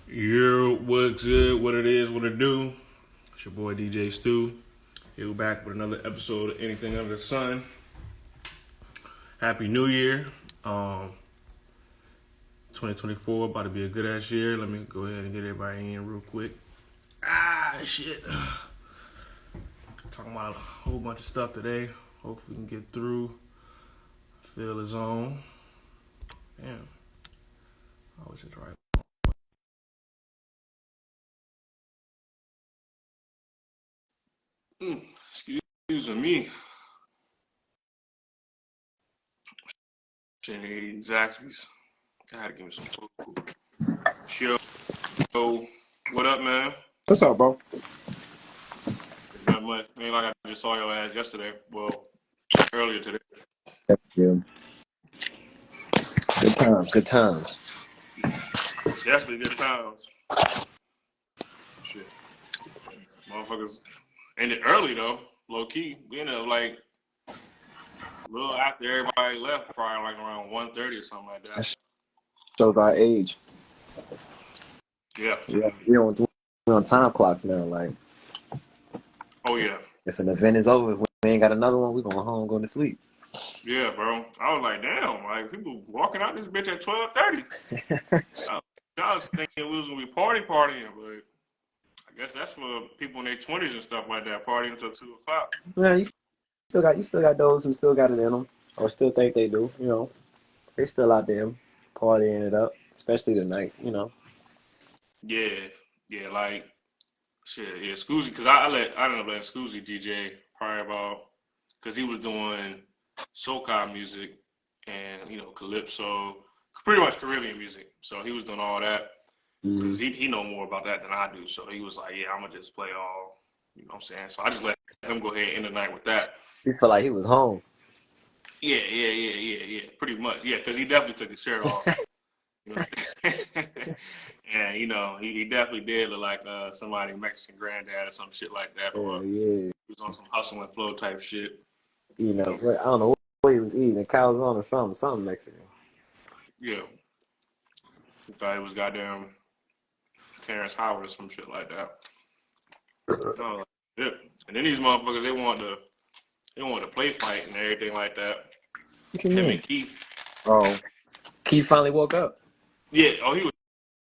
Yo, what's good? What it is? What it do? It's your boy DJ Stu. Here we back with another episode of Anything Under the Sun. Happy New Year. 2024 about to be a good ass year. Let me go ahead and get everybody in real quick. Shit. Talking about a whole bunch of stuff today. Hopefully we can get through. Feel is on. Damn. I was just right. Excuse me. Shit, Zaxby's. I had to give me some food. Show. What up, man? What's up, bro? Not much. Ain't like I just saw your ass yesterday. Well, earlier today. Yeah. Good times, good times. Definitely good times. Shit. Motherfuckers ended early though, low key. We ended up like a little after everybody left, probably like around 1:30 or something like that. That shows our age. Yeah. Yeah, we on time clocks now. Like, Oh yeah. if an event is over, if we ain't got another one, we going home, going to sleep. Yeah, bro. I was like, damn, like people walking out this bitch at 12:30. I was thinking we was gonna be partying, but I guess that's for people in their 20s and stuff like that, partying until 2 o'clock. Yeah, you still got those who still got it in them, or still think they do. You know, they still out there partying it up, especially tonight. You know. Yeah, yeah, like shit, yeah, Scoozy, because I ended up letting Scoozy DJ probably about because he was doing soca music and calypso, pretty much Caribbean music. So he was doing all that Mm-hmm. because he know more about that than I do. So he was like, yeah, I'm gonna just play all, you know what I'm saying. So I just let him go ahead and end the night with that. He felt like he was home. Yeah, pretty much. Yeah, because he definitely took his shirt off. You know? And he definitely did look like somebody Mexican granddad or some shit like that, or Yeah. he was on some hustle and flow type shit. You You know, know? I don't know what he was eating. A calzone or something Mexican. Yeah, he thought he was goddamn Terrence Howard or some shit like that. I was like, yeah. And then these motherfuckers they want to play fight and everything like that. What you Him and mean? Keith. Oh, Keith finally woke up. Yeah. Oh, he was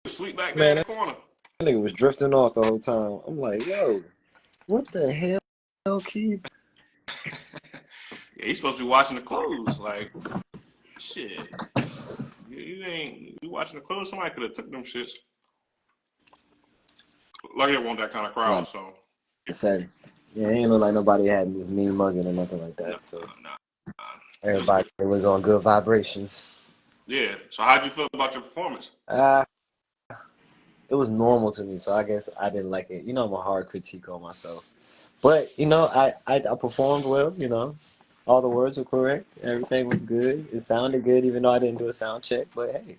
asleep back there in Man, the corner. that nigga was drifting off the whole time. I'm like, yo, what the hell, Keith? Yeah, he's supposed to be watching the clothes. Like shit. You watching the clothes? Somebody could have took them shits. Like it wasn't that kind of crowd, Like so I said, yeah, it ain't look like nobody had this mean mugging or nothing like no, that. So no. It was everybody good. was on good vibrations. Yeah. So how'd you feel about your performance? Uh, it was normal to me, so I guess I didn't like it. You know, I'm a hard critique on myself. But, I performed well, All the words were correct. Everything was good. It sounded good, even though I didn't do a sound check. But hey,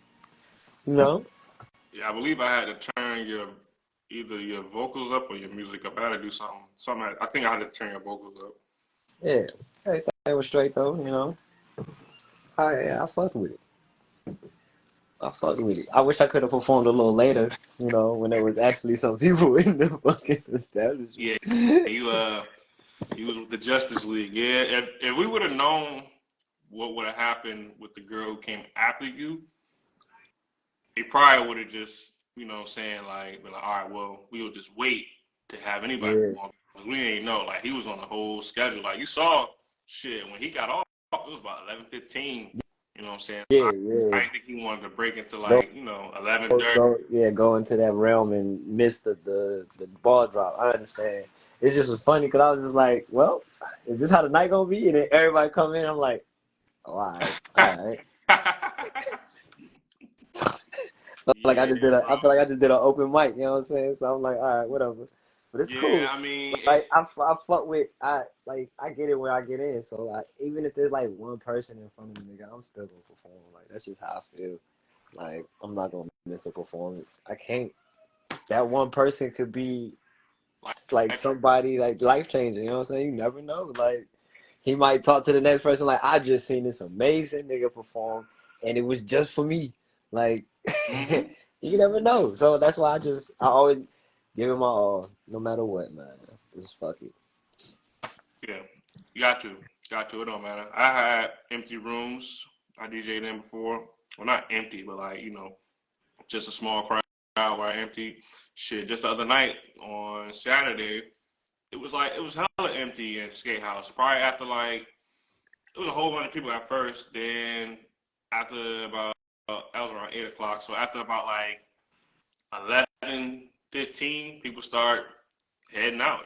you know, Yeah, I believe I had to turn either your vocals up or your music up. I had to do something. I think I had to turn your vocals up. yeah, everything was straight though. I fucked with it. I fucked with it. I wish I could have performed a little later, when there was actually some people in the fucking Yeah, establishment. you was with the Justice League. Yeah, if we would have known what would have happened with the girl who came after you, it probably would have just, saying like, been like, all right, well, we'll just wait to have anybody Yeah, perform because we ain't know. Like he was on the whole schedule. Like you saw, shit when he got off, it was about 11:15. You know what I'm saying? yeah, I yeah. didn't think he wanted to break into Go, like 11:30. go into that realm and miss the ball drop. I understand. It's just funny because I was just like, well, is this how the night gonna be? And then everybody come in, I'm like, oh, all right. Yeah, I bro. feel like I just did an open mic. You know what I'm saying? So I'm like, all right, whatever. But it's Yeah, cool. I mean, Like I fuck with I get it where I get in. So like even if there's like one person in front of me, nigga, I'm still gonna perform. Like that's just how I feel. Like I'm not gonna miss a performance. I can't. That one person could be like like, somebody like life changing. You know what I'm saying? You never know. Like he might talk to the next person like I just seen this amazing nigga perform, and it was just for me. Like mm-hmm. You never know. So that's why I always give it my all, no matter what, man. Just fuck it. Yeah, got to. It don't matter. I had empty rooms. I DJ'd in before. Well, not empty, but like just a small crowd where I emptied. Shit, just the other night on Saturday, it was hella empty in Skate House. Probably after like it was a whole bunch of people at first. Then after about that was around 8 o'clock. So after about like 11:15, people start heading out.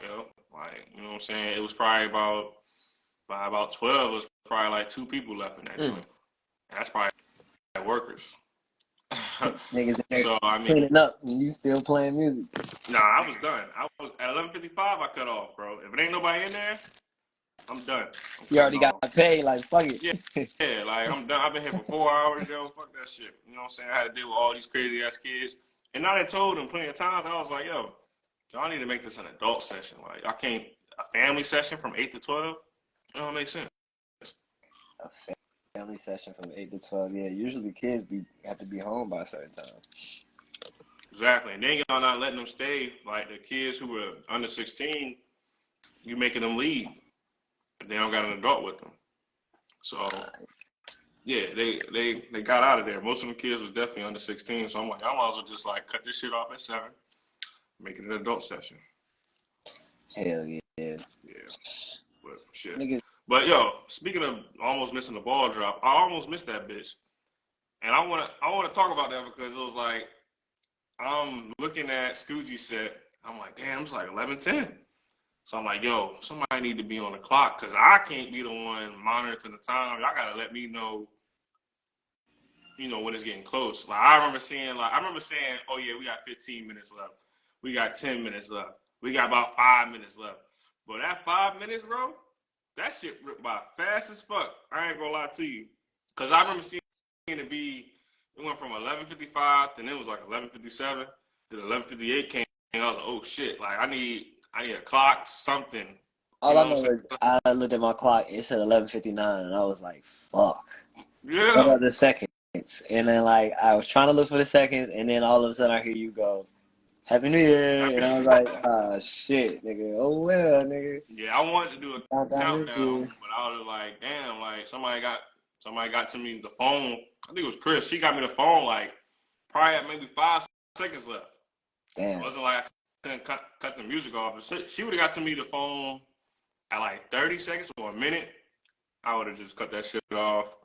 Like you know what I'm saying. It was probably about by about 12. It was probably like two people left in that Mm. joint. And that's probably workers. Niggas in there So I mean, cleaning up and you still playing music. nah, I was done. I was at 11:55. I cut off, bro. If it ain't nobody in there, I'm done. I'm You cutting already got off. paid, like fuck it. Yeah, yeah, like I'm done. I've been here for 4 hours, yo. Fuck that shit. You know what I'm saying? I had to deal with all these crazy ass kids, and I done told them plenty of times. I was like, yo, y'all need to make this an adult session. Like, I can't a family session from 8 to 12. It don't make sense. A family session from 8 to 12. Yeah, usually kids have to be home by a certain time. Exactly, and then y'all not letting them stay. Like the kids who were under 16, you making them leave if they don't got an adult with them. So yeah, they got out of there. Most of them kids was definitely under 16. So I'm like, I might as well just like cut this shit off at 7, make it an adult session. Hell yeah. Yeah, but shit. Niggas, But yo, speaking of almost missing the ball drop, I almost missed that bitch, and I wanna talk about that because it was like I'm looking at Scoogy's set. I'm like, damn, it's like 11:10. So I'm like, yo, somebody need to be on the clock because I can't be the one monitoring the time. Y'all gotta let me know, when it's getting close. Like I remember saying, oh yeah, we got 15 minutes left. We got 10 minutes left. We got about 5 minutes left. But that 5 minutes, bro, that shit ripped by fast as fuck. I ain't gonna lie to you. Cause I remember seeing it went from 11:55, then it was like 11:57, then 11:58 came. And I was like, oh shit, like I need a clock, something. You all know I what I'm know saying? is I looked at my clock. It said 11:59, and I was like, "Fuck." What Yeah. are the seconds? And then like I was trying to look for the seconds, and then all of a sudden I hear you go, "Happy New Year," and I was like, "Ah, shit, nigga. Oh well, nigga." Yeah, I wanted to do a Countdown this countdown, year. but I was like, damn, like somebody got to me the phone. I think it was Chris. She got me the phone like probably at maybe 5 seconds left. It Damn. wasn't like I couldn't cut the music off. But she would have got to me the phone at like 30 seconds or a minute. I would have just cut that shit off.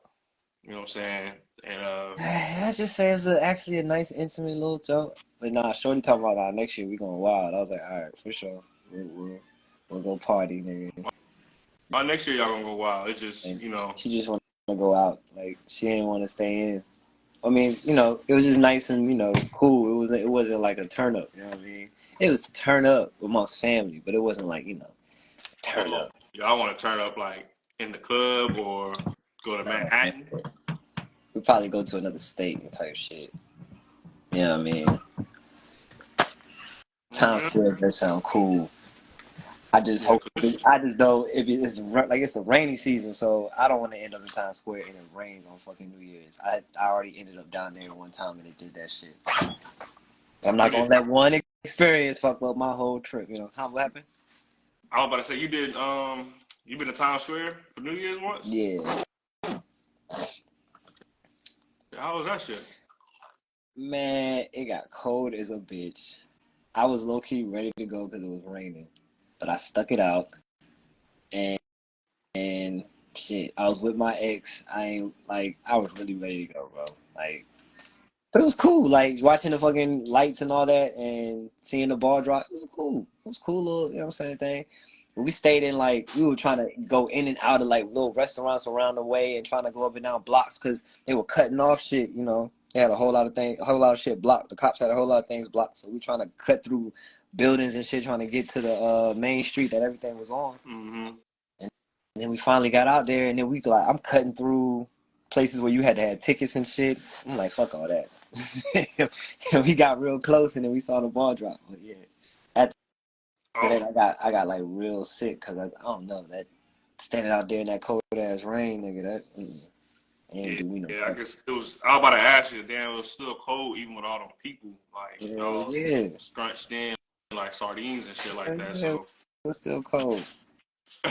You know what I'm saying? And I just say it's actually a nice, intimate little joke. But nah, Shorty talking about next year we going wild. I was like, all right, for sure. We'll go party, nigga. by next year y'all gonna go wild. It's And just she just want to go out. Like she didn't want to stay in. I mean, it was just nice and cool. It wasn't like a turn up. You know what I mean? It was to turn up amongst family, but it wasn't like turn oh, up. y'all want to turn up like in the club or go to Manhattan. We probably go to another state and type shit. You know what I mean? Times Mm-hmm. Square does sound cool. I just Yeah, hope. cause I just know if it's the rainy season, so I don't want to end up in Times Square and it rains on fucking New Year's. I already ended up down there one time and it did that shit. I'm you not gonna did. let one experience fuck up my whole trip. What happened? I was about to say you did. You been to Times Square for New Year's once? Yeah, How was that shit? man, it got cold as a bitch. I was low key ready to go because it was raining, but I stuck it out and shit. I was with my ex. I was really ready to go, bro. Like. But it was cool, like watching the fucking lights and all that and seeing the ball drop. It was cool. It was cool little, what I'm saying, thing. But we stayed in we were trying to go in and out of like little restaurants around the way and trying to go up and down blocks because they were cutting off shit. They had a whole lot of shit blocked. The cops had a whole lot of things blocked. So we trying to cut through buildings and shit, trying to get to the main street that everything was on. Mm-hmm. And then we finally got out there and then I'm cutting through places where you had to have tickets and shit. I'm like, fuck all that. And we got real close, and then we saw the ball drop. But yeah, after Oh, that, I got like real sick because I don't know that standing out there in that cold ass rain, nigga. Ain't do me no Yeah, I favor. guess it was. I was about to ask you, damn, it was still cold even with all them people, like Hell all yeah. scrunched in like sardines and shit like Hell that. yeah. It So, was still cold. yeah,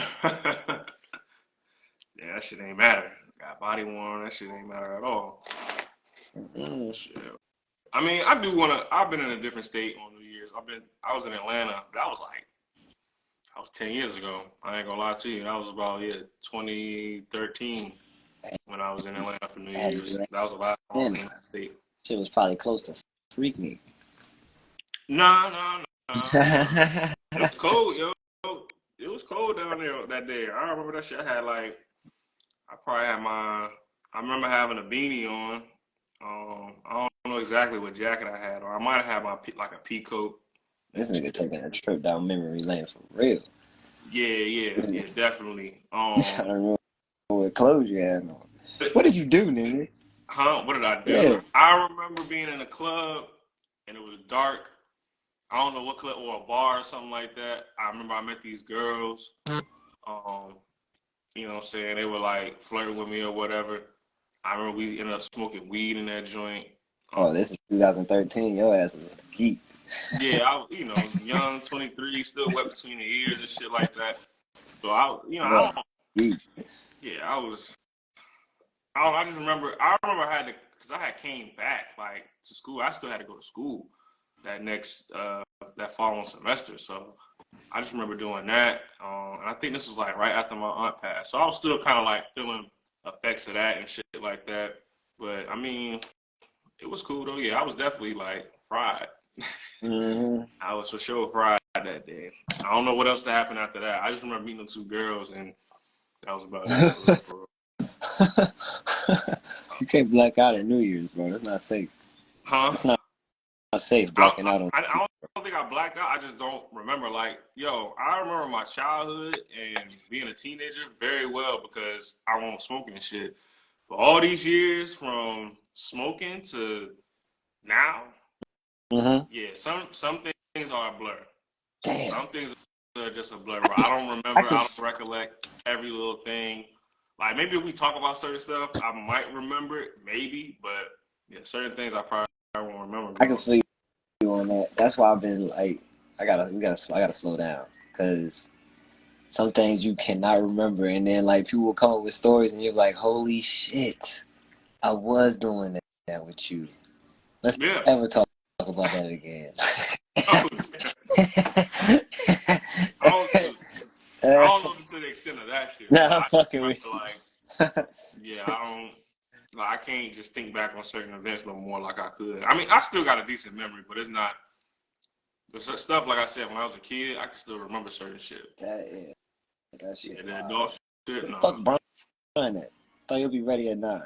that shit ain't matter. Got body warm, that shit ain't matter at all. Mm. Shit. I mean, I do wanna. I've been in a different state on New Year's. I was in Atlanta. That was like, I was 10 years ago. I ain't gonna lie to you. That was about 2013 when I was in Atlanta for New I had to Year's. do That was the last time I was that. in that state. Shit was probably close to Freaknik. Nah. It was cold, yo. It was cold down there that day. I remember that shit. I had like, I probably had my, I remember having a beanie on. I don't know exactly what jacket I had on. I might have had my like a pea coat This and nigga shit. taking a trip down memory lane for real. Yeah, definitely. You trying to remember what clothes you had on. What did you do, nigga? Huh? What did I do? Yeah. I remember being in a club and it was dark. I don't know what club or a bar or something like that. I remember I met these girls. Um, you know what I'm saying? They were like flirting with me or whatever. I remember we ended up smoking weed in that joint. Oh, this is 2013. Your ass is a geek. Yeah, young, 23, still wet between the ears and shit like that. So What? Geek. I was, I just remember, I had to, because I had came back like to school. I still had to go to school that following semester. So I just remember doing that. And I think this was like right after my aunt passed. So I was still kind of like feeling effects of that and shit like that. But I mean, it was cool though. Yeah, I was definitely like fried. Mm-hmm. I was for sure fried that day. I don't know what else happened after that. I just remember meeting them two girls and that was about it for real. You can't black out at New Year's, bro. That's not safe. Huh? It's not safe I, blacking out on. I don't think I blacked out. I just don't remember. Like, yo, I remember my childhood and being a teenager very well because I won't smoking and shit. But all these years from smoking to now, Mm-hmm. yeah, some things are a blur. Damn. Some things are just a blur. Bro. I don't I remember. can. I don't recollect every little thing. Like maybe if we talk about certain stuff, I might remember it, maybe. But yeah, certain things I probably won't remember, I can bro. feel you on that. That's why I've been like, I gotta slow down because some things you cannot remember, and then like people will come up with stories, and you're like, holy shit, I was doing that with you. Let's Yeah. ever talk about that again. Oh, I don't, I don't know to the extent of that shit, Nah, but I'm I just fucking remember with you. like, yeah, I don't, like, I can't just think back on certain events no more like I could. I mean, I still got a decent memory, but it's not the stuff like I said when I was a kid. I can still remember certain shit. That Yeah, shit the wild. adult shit, Who the no. fuck Brian at? Thought you'll be ready at 9.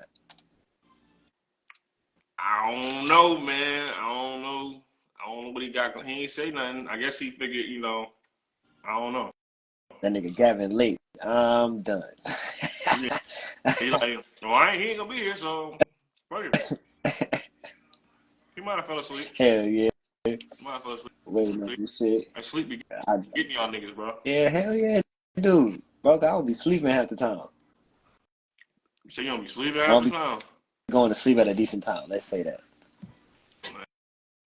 I don't know, man. I don't know. I don't know what he got. He ain't say nothing. I guess he figured, I don't know. That nigga Gavin late. I'm done. Yeah, he like, he ain't gonna be here, so fuck it. He might have fell asleep. Hell yeah. He might have fell asleep. Waiting on this shit. And sleep be I, getting y'all niggas, bro. yeah, hell yeah, dude. Bro, I would be sleeping half the time. So you don't be sleeping I half don't the be time. going to sleep at a decent time. Let's say that. And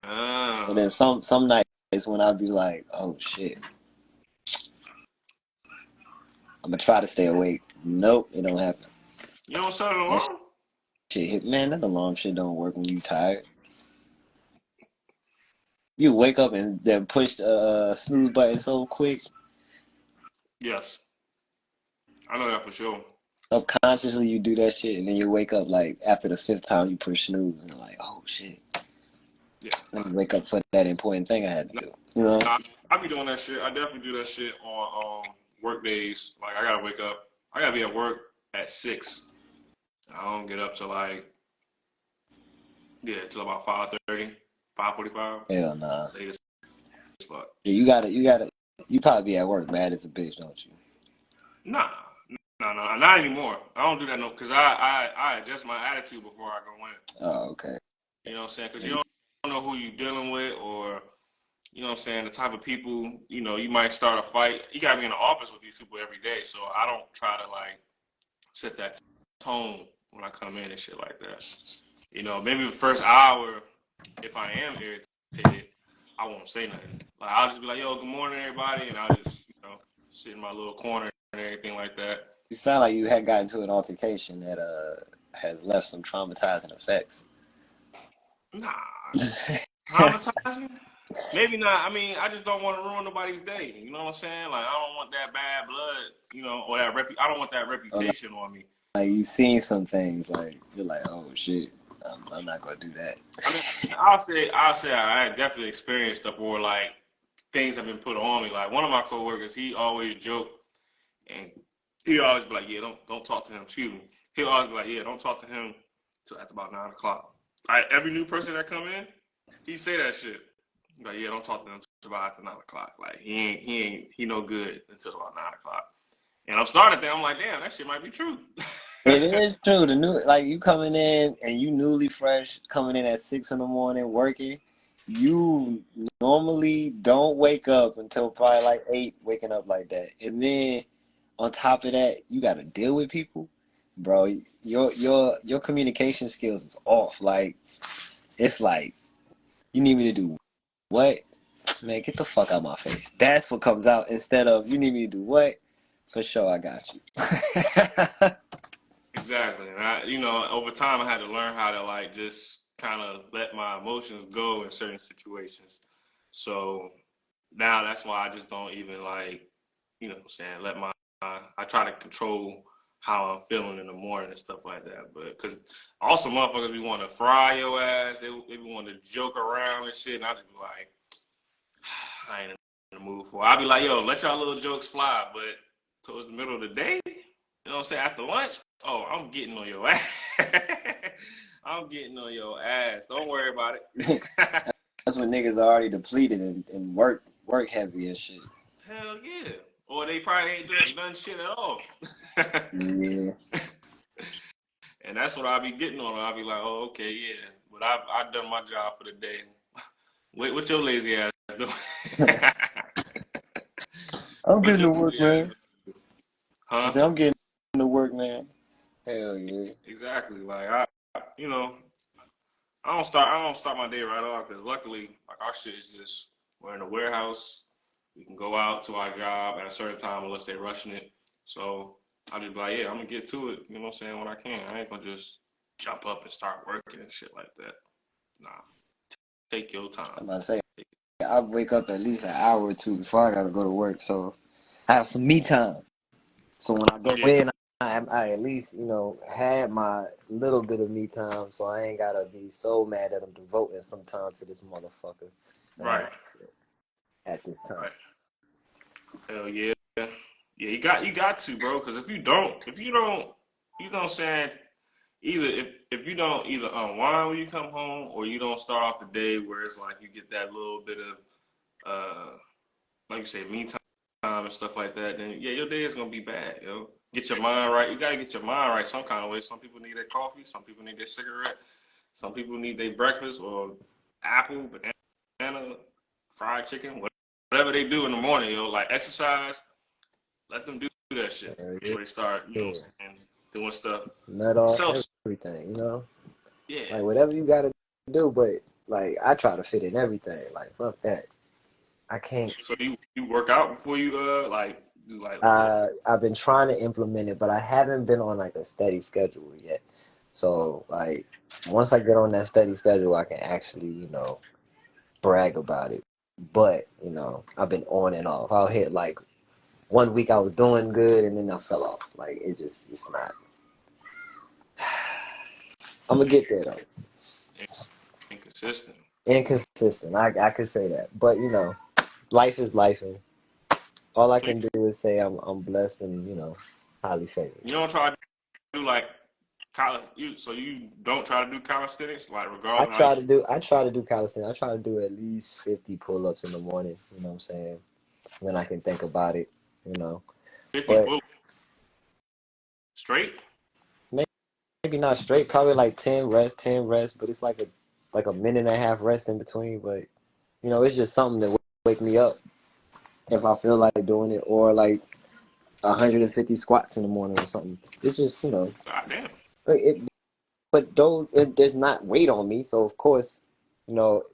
Ah, then some nights when I'd be like, oh shit, I'm gonna try to stay awake. Nope, it don't happen. you don't set an That alarm? shit hit, man. That alarm shit don't work when you tired. You wake up and then push the snooze button so quick. Yes, I know that for sure. Subconsciously, you do that shit, and then you wake up like after the 5th time you push snooze, and you're like, oh shit, Yeah, let me wake up for that important thing I had no, to do. You know? I be doing that shit. I definitely do that shit on work days. Like I gotta wake up. I gotta be at work at 6. I don't get up till like till about 5:30, 5:45. Hell nah. Late as fuck. Yeah, you probably be at work mad as a bitch, don't you? Nah, not anymore. I don't do that no, cause I adjust my attitude before I go in. Oh, okay. You know what I'm saying? Cause you don't know who you dealing with, or you know what I'm saying, the type of people. You might start a fight. You gotta be in the office with these people every day, so I don't try to like set that tone when I come in and shit like that. You know, maybe the first hour, if I am irritated, I won't say nothing. Like I'll just be like, "Yo, good morning, everybody," and I'll just, sit in my little corner and everything like that. You sound like you had gotten into an altercation that has left some traumatizing effects. Nah, traumatizing? Maybe not. I mean, I just don't want to ruin nobody's day. You know what I'm saying? Like I don't want that bad blood, or that I don't want that Or like, reputation on me. you've seen some things, like you're like, oh shit, I'm not gonna do that. I mean, I'll say I definitely experienced stuff where like things have been put on me. Like one of my coworkers, he always joked and he always be like, "Yeah, don't talk to him." Excuse me. He'll always be like, "Yeah, don't talk to him till after about 9 o'clock." Every new person that come in, he say that shit. Like, yeah, don't talk to him till about after 9 o'clock. Like he no good until about 9 o'clock. And I'm starting to think, I'm like, damn, that shit might be true. It is true. The new, like you coming in and you newly fresh, coming in at 6 in the morning working. You normally don't wake up until probably like 8, waking up like that, and then on top of that, you got to deal with people, bro. Your communication skills is off. Like it's like you need me to do what? Man, get the fuck out of my face. That's what comes out instead of you need me to do what? For sure, I got you. Exactly. And over time, I had to learn how to like just kind of let my emotions go in certain situations. So now that's why I just don't even like, what I'm saying, I try to control how I'm feeling in the morning and stuff like that. But because also motherfuckers be want to fry your ass, they be want to joke around and shit, and I just be like, I ain't in the mood for it. I be like, yo, let y'all little jokes fly, but towards the middle of the day, you know what I'm saying, after lunch, oh, I'm getting on your ass. I'm getting on your ass. Don't worry about it. That's when niggas are already depleted and work heavy and shit. Hell yeah. Or they probably ain't done shit at all. Yeah. And that's what I be getting on. I be like, oh, okay, yeah. But I've done my job for the day. What your lazy ass doing? I'm What getting your to work, lazy ass man. doing? I Huh? said I'm getting to work, man. Hell yeah. Exactly. Like you know, I don't start my day right off because luckily, like our shit is just we're in a warehouse. We can go out to our job at a certain time unless they're rushing it. So I just be like, yeah, I'm gonna get to it. You know what I'm saying? When I can, I ain't gonna just jump up and start working and shit like that. Nah, take your time. I'm about to say I wake up at least an hour or two before I gotta go to work, so I have some me time. So when I go Yeah, in, I at least had my little bit of me time, so I ain't gotta be so mad that I'm devoting some time to this motherfucker right, at this time. right. Hell yeah, yeah. You got to, bro. Because if you don't, you know what I'm saying. Either if you don't either unwind when you come home, or you don't start off the day where it's like you get that little bit of like you say, me time and stuff like that, then yeah, your day is gonna be bad, yo. Get your mind right. You gotta get your mind right some kind of way. Some people need their coffee, some people need their cigarette, some people need their breakfast or apple, banana, fried chicken, whatever they do in the morning, yo. Like exercise, let them do that shit Yeah, before they start, yeah. and doing stuff. Nut off Self, everything. yeah. Like whatever you gotta do, but like I try to fit in everything. Like fuck that. I can't. So you work out before you like do like what? I've been trying to implement it, but I haven't been on like a steady schedule yet. So like once I get on that steady schedule, I can actually brag about it. But I've been on and off. I'll hit like 1 week I was doing good, and then I fell off. Like it's not. I'm gonna get there though. Inconsistent. Inconsistent. I could say that, but life is life, and all I So you, can do is say I'm blessed and highly favored. you don't try to do like college. You don't try to do calisthenics, like I regardless of how you try to do I try to do calisthenics. I try to do at least 50 pull-ups in the morning. You know what I'm saying? When I can think about it, you know. 50 But pull straight. maybe not straight. Probably like 10 rests. But it's like a minute and a half rest in between. But it's just something that wake me up if I feel like doing it, or like 150 squats in the morning or something. It's just God damn. But there's not weight on me, so of course,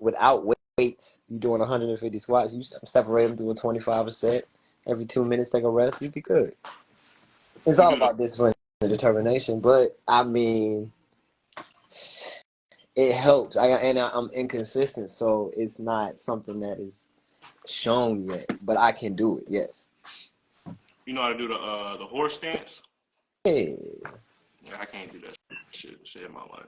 without weights, you doing 150 squats, you separate them, do a 25 a set, every 2 minutes, take a rest, you'd be good. It's You all do the about discipline and determination, but I mean, it helps. I'm inconsistent, so it's not something that is shown yet, but I can do it. Yes. you know how to do the horse stance? Hey. Yeah, I can't do that shit to save my life.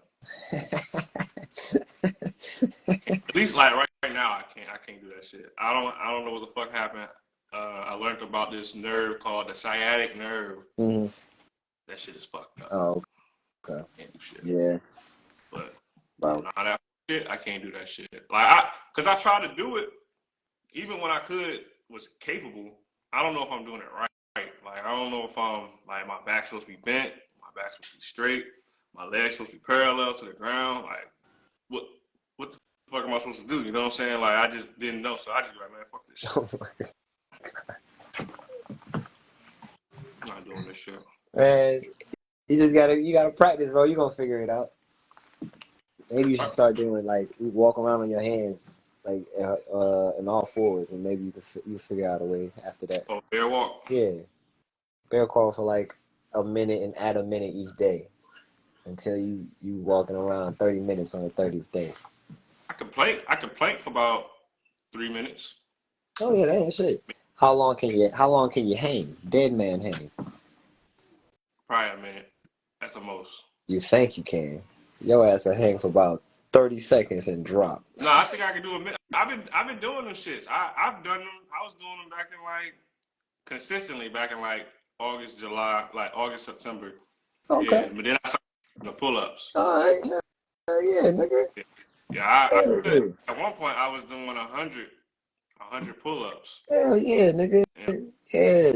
At least like right now, I can't do that shit. I don't know what the fuck happened. I learned about this nerve called the sciatic nerve. hmm That shit is fucked up. Oh, okay. Can't do shit. Yeah, But yeah, bro. nah, that shit, I can't do that shit. Cause I tried to do it, even when I was capable. I don't know if I'm doing it right. Like I don't know if I'm like my back's supposed to be bent, my back's supposed to be straight, my legs supposed to be parallel to the ground. Like what what the fuck am I supposed to do? You know what I'm saying? Like I just didn't know, so I just be like, man, fuck this shit. I'm not doing this shit. Man, you gotta practice, bro. You gonna figure it out. Maybe you should start doing like you walk around on your hands, like in all fours, and maybe you figure out a way after that. Oh, bear walk. Yeah, bear crawl for like a minute and add a minute each day until you walking around 30 minutes on the 30th day. I could plank for about 3 minutes. Oh yeah, that ain't shit. How long can you hang? Dead man hang. Probably a minute at the most. You think you can. Your ass will hang for about 30 seconds and drop. No, I think I could do a minute. I've been doing them shits. I've done them. I was doing them back in like consistently back in like August, July, like August, September. Yeah, Okay. but then I started doing the pull-ups. All right. Yeah, nigga. Yeah, yeah. I could. Hell At one point, I was doing 100 pull-ups. yeah, nigga. Yeah. Yeah.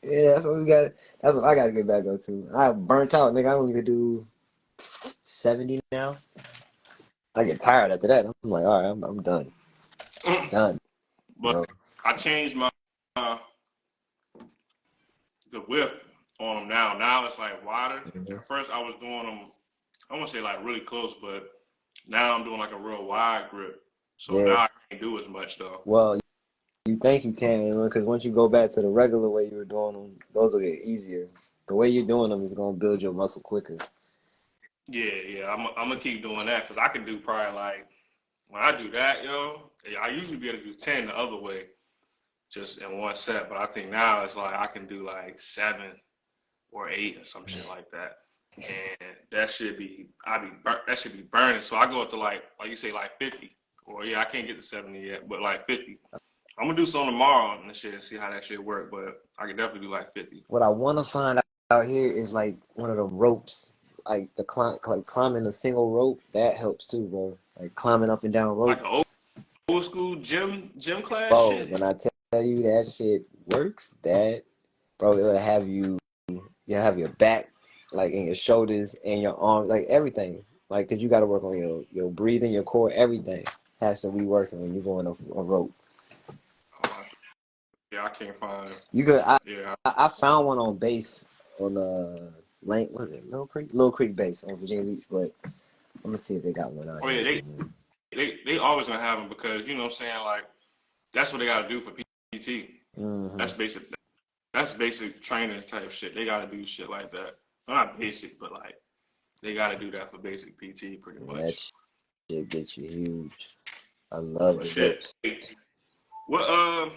Yeah, that's what we got. That's what I gotta get back up to. I burnt out, nigga. I only could do 70 now. I get tired after that. I'm like, all right, I'm done. Done, But bro. I changed my the width on them now. Now it's like wider. Mhm. At first, I was doing them. I won't say like really close, but now I'm doing like a real wide grip. So Yeah. now I can't do as much though. Well, you think you can, because once you go back to the regular way you were doing them, those will get easier. The way you're doing them is gonna build your muscle quicker. Yeah. I'm gonna keep doing that because I can do probably like when I do that, yo. I usually be able to do 10 the other way, just in one set. But I think now it's like I can do like 7 or 8 or some shit like that, and that should be burning. So I go up to like you say like 50, or yeah, I can't get to 70 yet, but like 50. I'm gonna do some tomorrow and shit and see how that shit work, but I can definitely do like 50. What I want to find out here is like one of the ropes, like like climbing a single rope. That helps too, bro. Like climbing up and down Like rope. an old school gym class Bro, shit. when I tell you that shit works, bro, it'll have you have your back, like in your shoulders and your arms, like everything. Like, cause you got to work on your breathing, your core, everything has to be working when you're going up a rope. Uh, yeah, I can't find. You could, Yeah. I found one on base on Lane, what was it, Little Creek base on Virginia Beach, but I'm gonna see if they got one out Oh here yeah, soon. they always gonna have them because you know what I'm saying like that's what they gotta do for PT. Mm-hmm. That's basic. That's basic training type shit. They gotta do shit like that. Well, not basic, but like they gotta do that for basic PT pretty Yeah, that much. shit gets you huge. I love But the shit, dips. what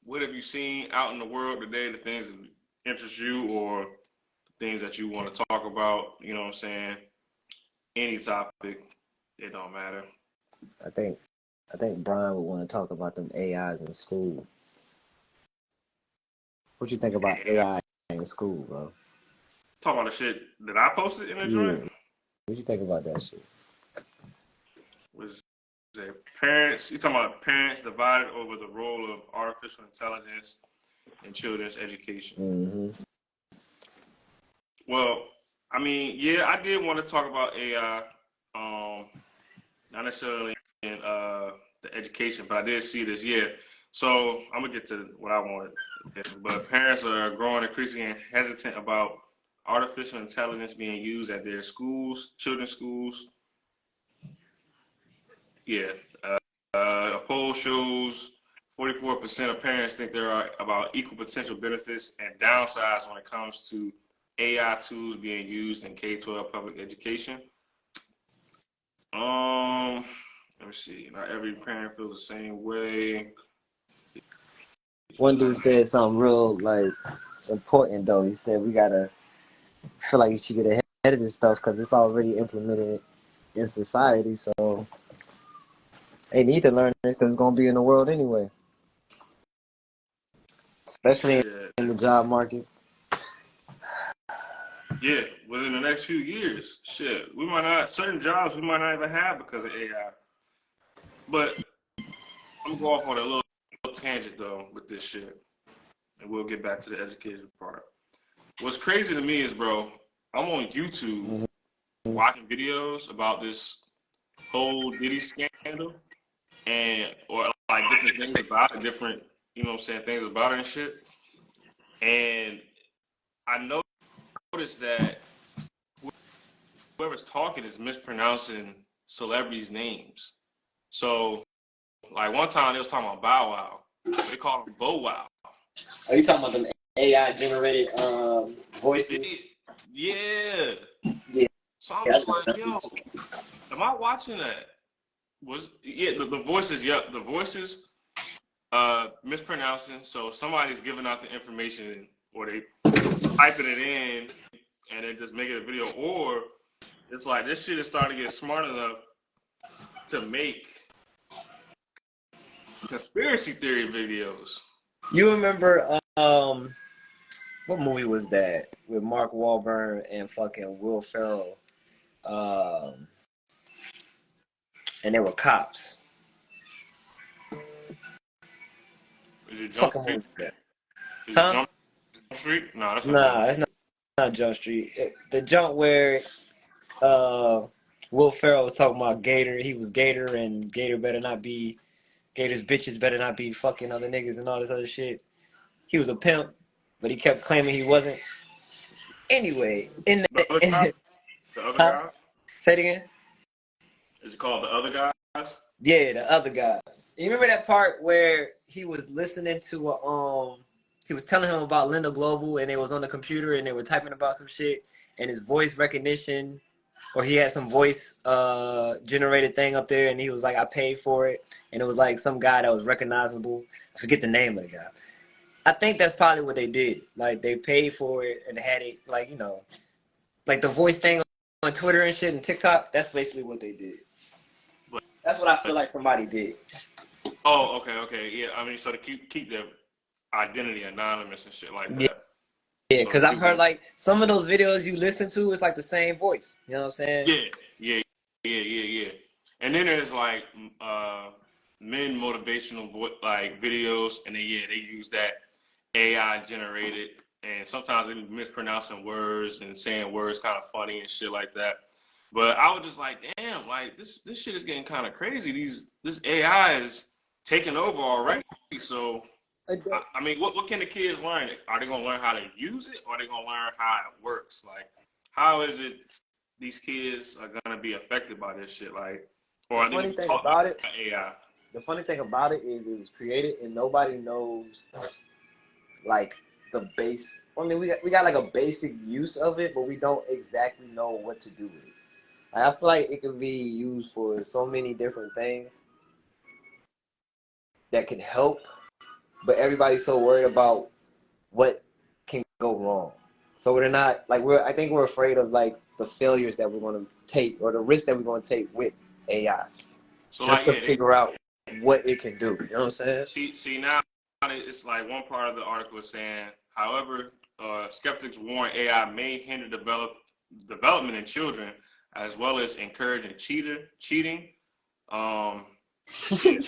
what have you seen out in the world today? The things that interest you or the things that you want to talk about? You know what I'm saying? Any topic, it don't matter. I think I think Brian would want to talk about them AIs in school. What you think about Yeah, AI in school, bro? talk about the shit that I posted in the joint. Yeah. What you think about that shit? Was that parents? You talking about parents divided over the role of artificial intelligence in children's education? Mm-hmm. Well, I mean, yeah, I did want to talk about AI, not necessarily in the education, but I did see this. Yeah, so I'm gonna get to what I wanted, but parents are growing increasingly hesitant about artificial intelligence being used at their schools, children's schools. Yeah, a poll shows 44% of parents think there are about equal potential benefits and downsides when it comes to AI tools being used in K-12 public education. Let me see. Not every parent feels the same way. One dude said something real like important though. He said we gotta feel like you should get ahead of this stuff because it's already implemented in society. So they need to learn this because it's gonna be in the world anyway, especially Shit. in the job market. Yeah, within the next few years, shit, we might not certain jobs we might not even have because of AI. But I'm gonna go off on a little tangent though with this shit, and we'll get back to the education part. What's crazy to me is, bro, I'm on YouTube watching videos about this whole Diddy scandal and or like different things about it, different, you know what I'm saying, things about it and shit. And I noticed that whoever's talking is mispronouncing celebrities' names. So, like one time they was talking about Bow Wow, but they called him Bow Wow. Are you talking about them AI generated voices? Yeah. Yeah. So I'm just like, yo, am I watching that? The voices? Yep, the voices mispronouncing. So somebody's giving out the information, or they typing it in, and they just making a video, or it's like this shit is starting to get smart enough to make conspiracy theory videos. You remember what movie was that with Mark Wahlberg and fucking Will Ferrell? And they were cops. Is it Jump Fucking movie Street? was that? Is it Huh? Jump Street? No, that's not Jump Nah, Street. it's not Jump Street. The jump where Will Ferrell was talking about Gator. He was Gator, and Gator's bitches better not be fucking other niggas and all this other shit. He was a pimp, but he kept claiming he wasn't. Anyway, The other guy? The other huh? guy? Say it again. Is it called The Other Guys? Yeah, the other guy. You remember that part where he was listening to he was telling him about Linda Global, and they was on the computer and they were typing about some shit, and his voice recognition, or he had some voice generated thing up there, and he was like, I paid for it, and it was like some guy that was recognizable. I forget the name of the guy. I think that's probably what they did. Like they paid for it and had it, like, you know, like the voice thing on Twitter and shit and TikTok. That's basically what they did. But, That's what I feel like somebody did. oh, okay, yeah. I mean, so to keep their identity anonymous and shit like Yeah, that. yeah, So because I've heard people, like some of those videos you listen to, it's like the same voice. You know what I'm saying? yeah. And then there's like men motivational like videos, and then they use that AI generated, and sometimes they be mispronouncing words and saying words kind of funny and shit like that. But I was just like, damn, like this shit is getting kind of crazy. This AI is taking over already. So I mean, what can the kids learn? Are they gonna learn how to use it, or are they gonna learn how it works? Like, how is it these kids are gonna be affected by this shit? Like, or The are they gonna funny be thing taught by about it, AI? the funny thing about it is it was created and nobody knows like the base. I mean, we got like a basic use of it, but we don't exactly know what to do with it. I feel like it can be used for so many different things that can help, but everybody's so worried about what can go wrong. So we're not like I think we're afraid of like the failures that we're going to take or the risk that we're going to take with AI So just like, to yeah, they figure out what it can do. You know what I'm saying? see now it's like one part of the article is saying, however, skeptics warn AI may hinder development in children as well as encouraging cheating. Um, yeah.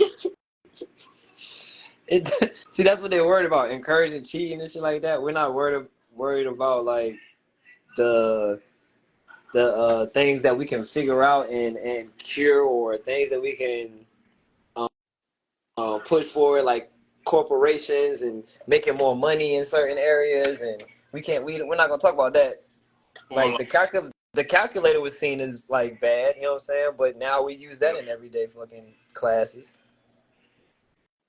It see that's what they're worried about, encouraging cheating and shit like that. We're not worried about like the things that we can figure out and cure or things that we can push forward, like corporations and making more money in certain areas, and we're not gonna talk about that. Or Like the calculator was seen as like bad, you know what I'm saying? But now we use that yeah, in everyday fucking classes.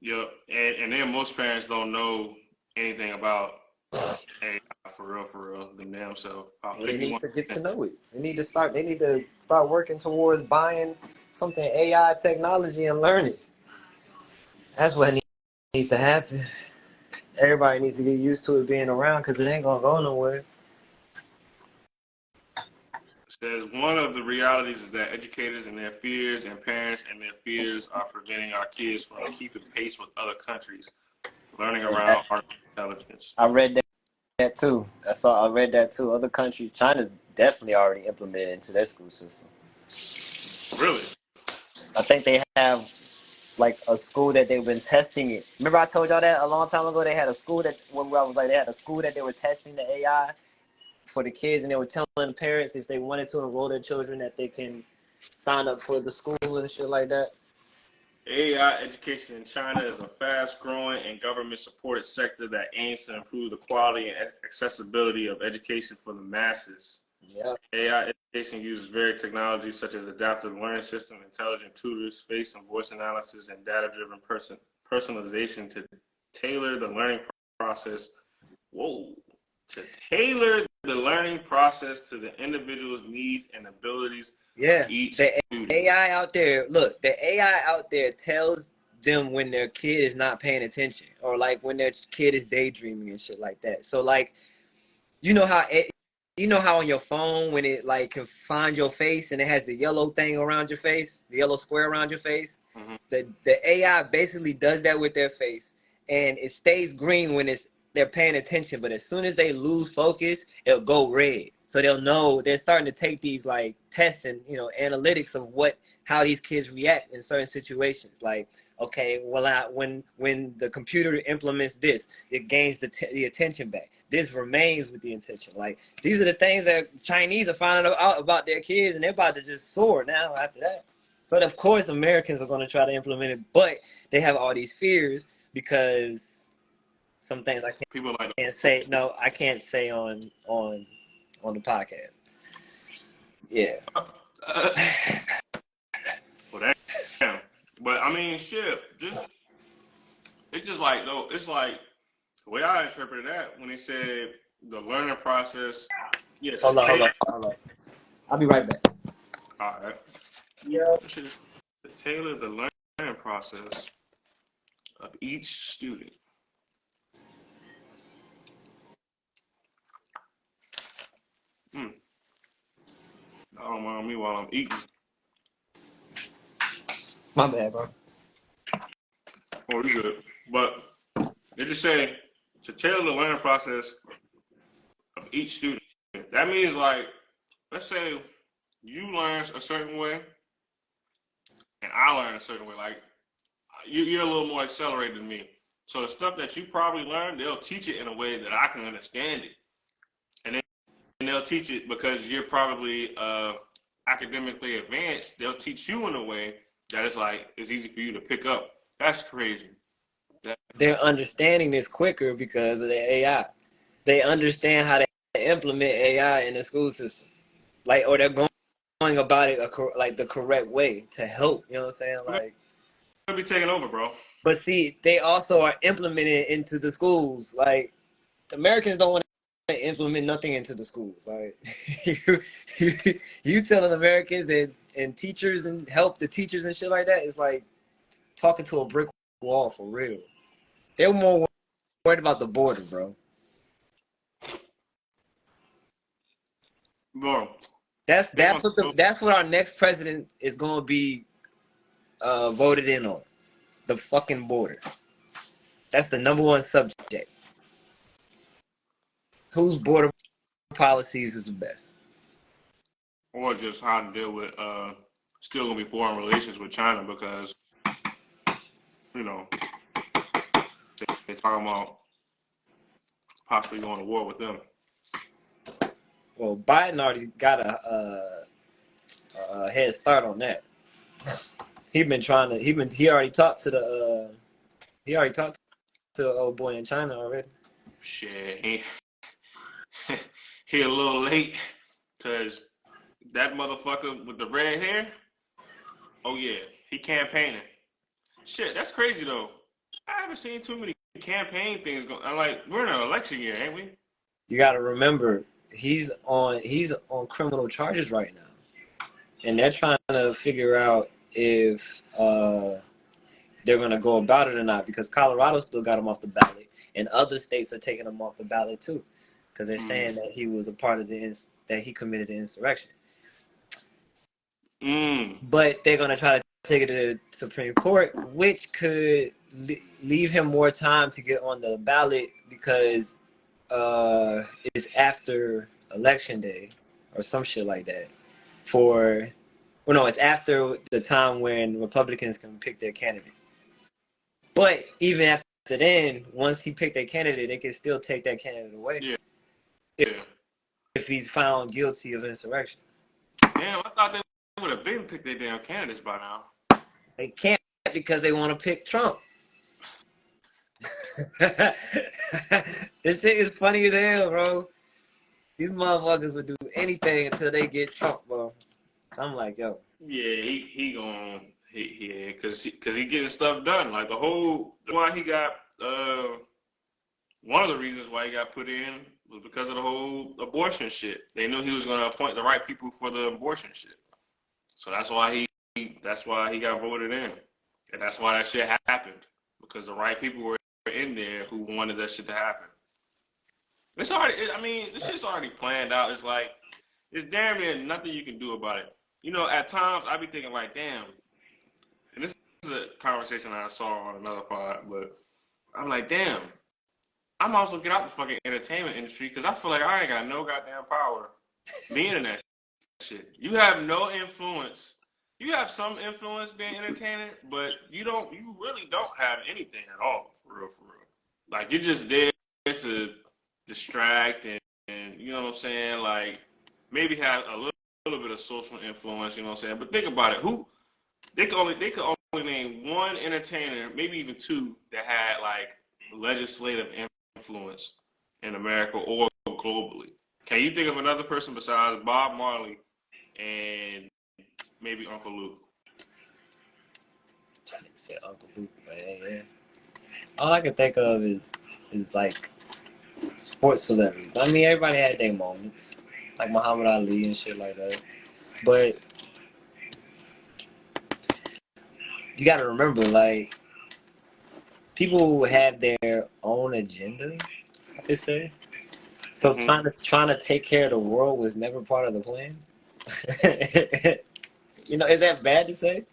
yeah, and then most parents don't know anything about AI for real, them damn self. Well, they need Fifty-one. to get to know it. They need to start working towards buying something AI technology and learning. That's what needs to happen. Everybody needs to get used to it being around because it ain't gonna go nowhere. Says one of the realities is that educators and their fears and parents and their fears are preventing our kids from keeping pace with other countries, learning around artificial intelligence. I read that too. I read that too. Other countries, China definitely already implemented it into their school system. Really? I think they have like a school that they've been testing it. Remember I told y'all that a long time ago? They had a school that when I was like they had a school that they were testing the AI for the kids, and they were telling the parents if they wanted to enroll their children that they can sign up for the school and shit like that. AI education in China is a fast-growing and government-supported sector that aims to improve the quality and accessibility of education for the masses. Yeah. AI education uses various technologies such as adaptive learning systems, intelligent tutors, face and voice analysis, and data-driven personalization to tailor the learning process. Whoa! To tailor the learning process to the individual's needs and abilities of Yeah. each The student. AI out there, look, the AI out there tells them when their kid is not paying attention or like when their kid is daydreaming and shit like that. So like you know how you know how on your phone when it like can find your face and it has the yellow thing around your face, the yellow square around your face. Mm-hmm. The AI basically does that with their face, and it stays green when they're paying attention. But as soon as they lose focus, it'll go red. So they'll know they're starting to take these like tests and analytics of how these kids react in certain situations. Like, okay, well, when the computer implements this, it gains the attention back. This remains with the attention. Like these are the things that Chinese are finding out about their kids, and they're about to just soar now after that. So of course Americans are going to try to implement it, but they have all these fears because some things I People like can't say. No, I can't say on the podcast. Yeah. uh, well, damn. But I mean, shit. Just it's just like though. It's like the way I interpreted that when they said the learning process. Yeah, to Hold on, hold take. on, hold on. I'll be right back. All right. Yeah. To tailor the learning process of each student. Hmm. Don't mind me while I'm eating. My bad, bro. Oh, you good. But they just say to tailor the learning process of each student. That means like, let's say you learn a certain way and I learn a certain way. Like you're a little more accelerated than me. So the stuff that you probably learned, they'll teach it in a way that I can understand it. And they'll teach it because you're probably academically advanced. They'll teach you in a way that it's easy for you to pick up. That's crazy. They're understanding this quicker because of the AI. They understand how to implement AI in the school system, like, or they're going about it like the correct way to help. You know what I'm saying? We're Like, gonna be taking over, bro. but see, they also are implementing it into the schools. Like, Americans don't want to implement nothing into the schools. Like, you telling Americans and teachers and help the teachers and shit like that is like talking to a brick wall for real. They're more worried about the border, bro. Bro, That's they that's want what to. that's what our next president is going to be voted in on. The fucking border. That's the number one subject. Whose border policies is the best? Or just how to deal with still gonna be foreign relations with China because you know they're talking about possibly going to war with them. Well, Biden already got a head start on that. He been trying to. He already talked to the. He already talked to the old boy in China already. Shit, he he a little late. Cause that motherfucker with the red hair, oh yeah, he campaigning. Shit, that's crazy though. I haven't seen too many campaign things going. I'm like, we're in an election year, ain't we? You got to remember, he's on criminal charges right now, and they're trying to figure out if they're going to go about it or not, because Colorado still got him off the ballot, and other states are taking him off the ballot too, because they're saying that he was a part of that he committed the insurrection. Mm. But they're going to try to take it to the Supreme Court, which could leave him more time to get on the ballot, because it's after election day or some shit like that. No, it's after the time when Republicans can pick their candidate. But even after then, once he picked their candidate, they can still take that candidate away. Yeah. If, Yeah. if he's found guilty of insurrection. Damn, I thought they would have been picked their damn candidates by now. They can't, because they want to pick Trump. This shit is funny as hell, bro. These motherfuckers would do anything until they get Trump, bro. So I'm like, yo. Yeah, cause he getting stuff done. Like why he got one of the reasons why he got put in was because of the whole abortion shit. They knew he was going to appoint the right people for the abortion shit. So that's why he got voted in. And that's why that shit happened. Because the right people were in there who wanted that shit to happen. This shit's already planned out. It's like, it's damn near nothing you can do about it. You know, at times I be thinking like, damn. And this is a conversation I saw on another pod, but I'm like, damn. I'm also get out the fucking entertainment industry because I feel like I ain't got no goddamn power being in that shit. You have no influence. You have some influence being entertaining, but you really don't have anything at all, for real. Like, you're just there to distract and you know what I'm saying? Like, maybe have a little bit of social influence, you know what I'm saying? But think about it. They could only name one entertainer, maybe even two, that had like legislative influence in America or globally. Can you think of another person besides Bob Marley and maybe Uncle Luke? I said Uncle Luke, man. All I can think of is like sports celebrities. I mean, everybody had their moments, like Muhammad Ali and shit like that. But you got to remember, like, people have their own agenda, I could say. So trying to take care of the world was never part of the plan. You know, is that bad to say?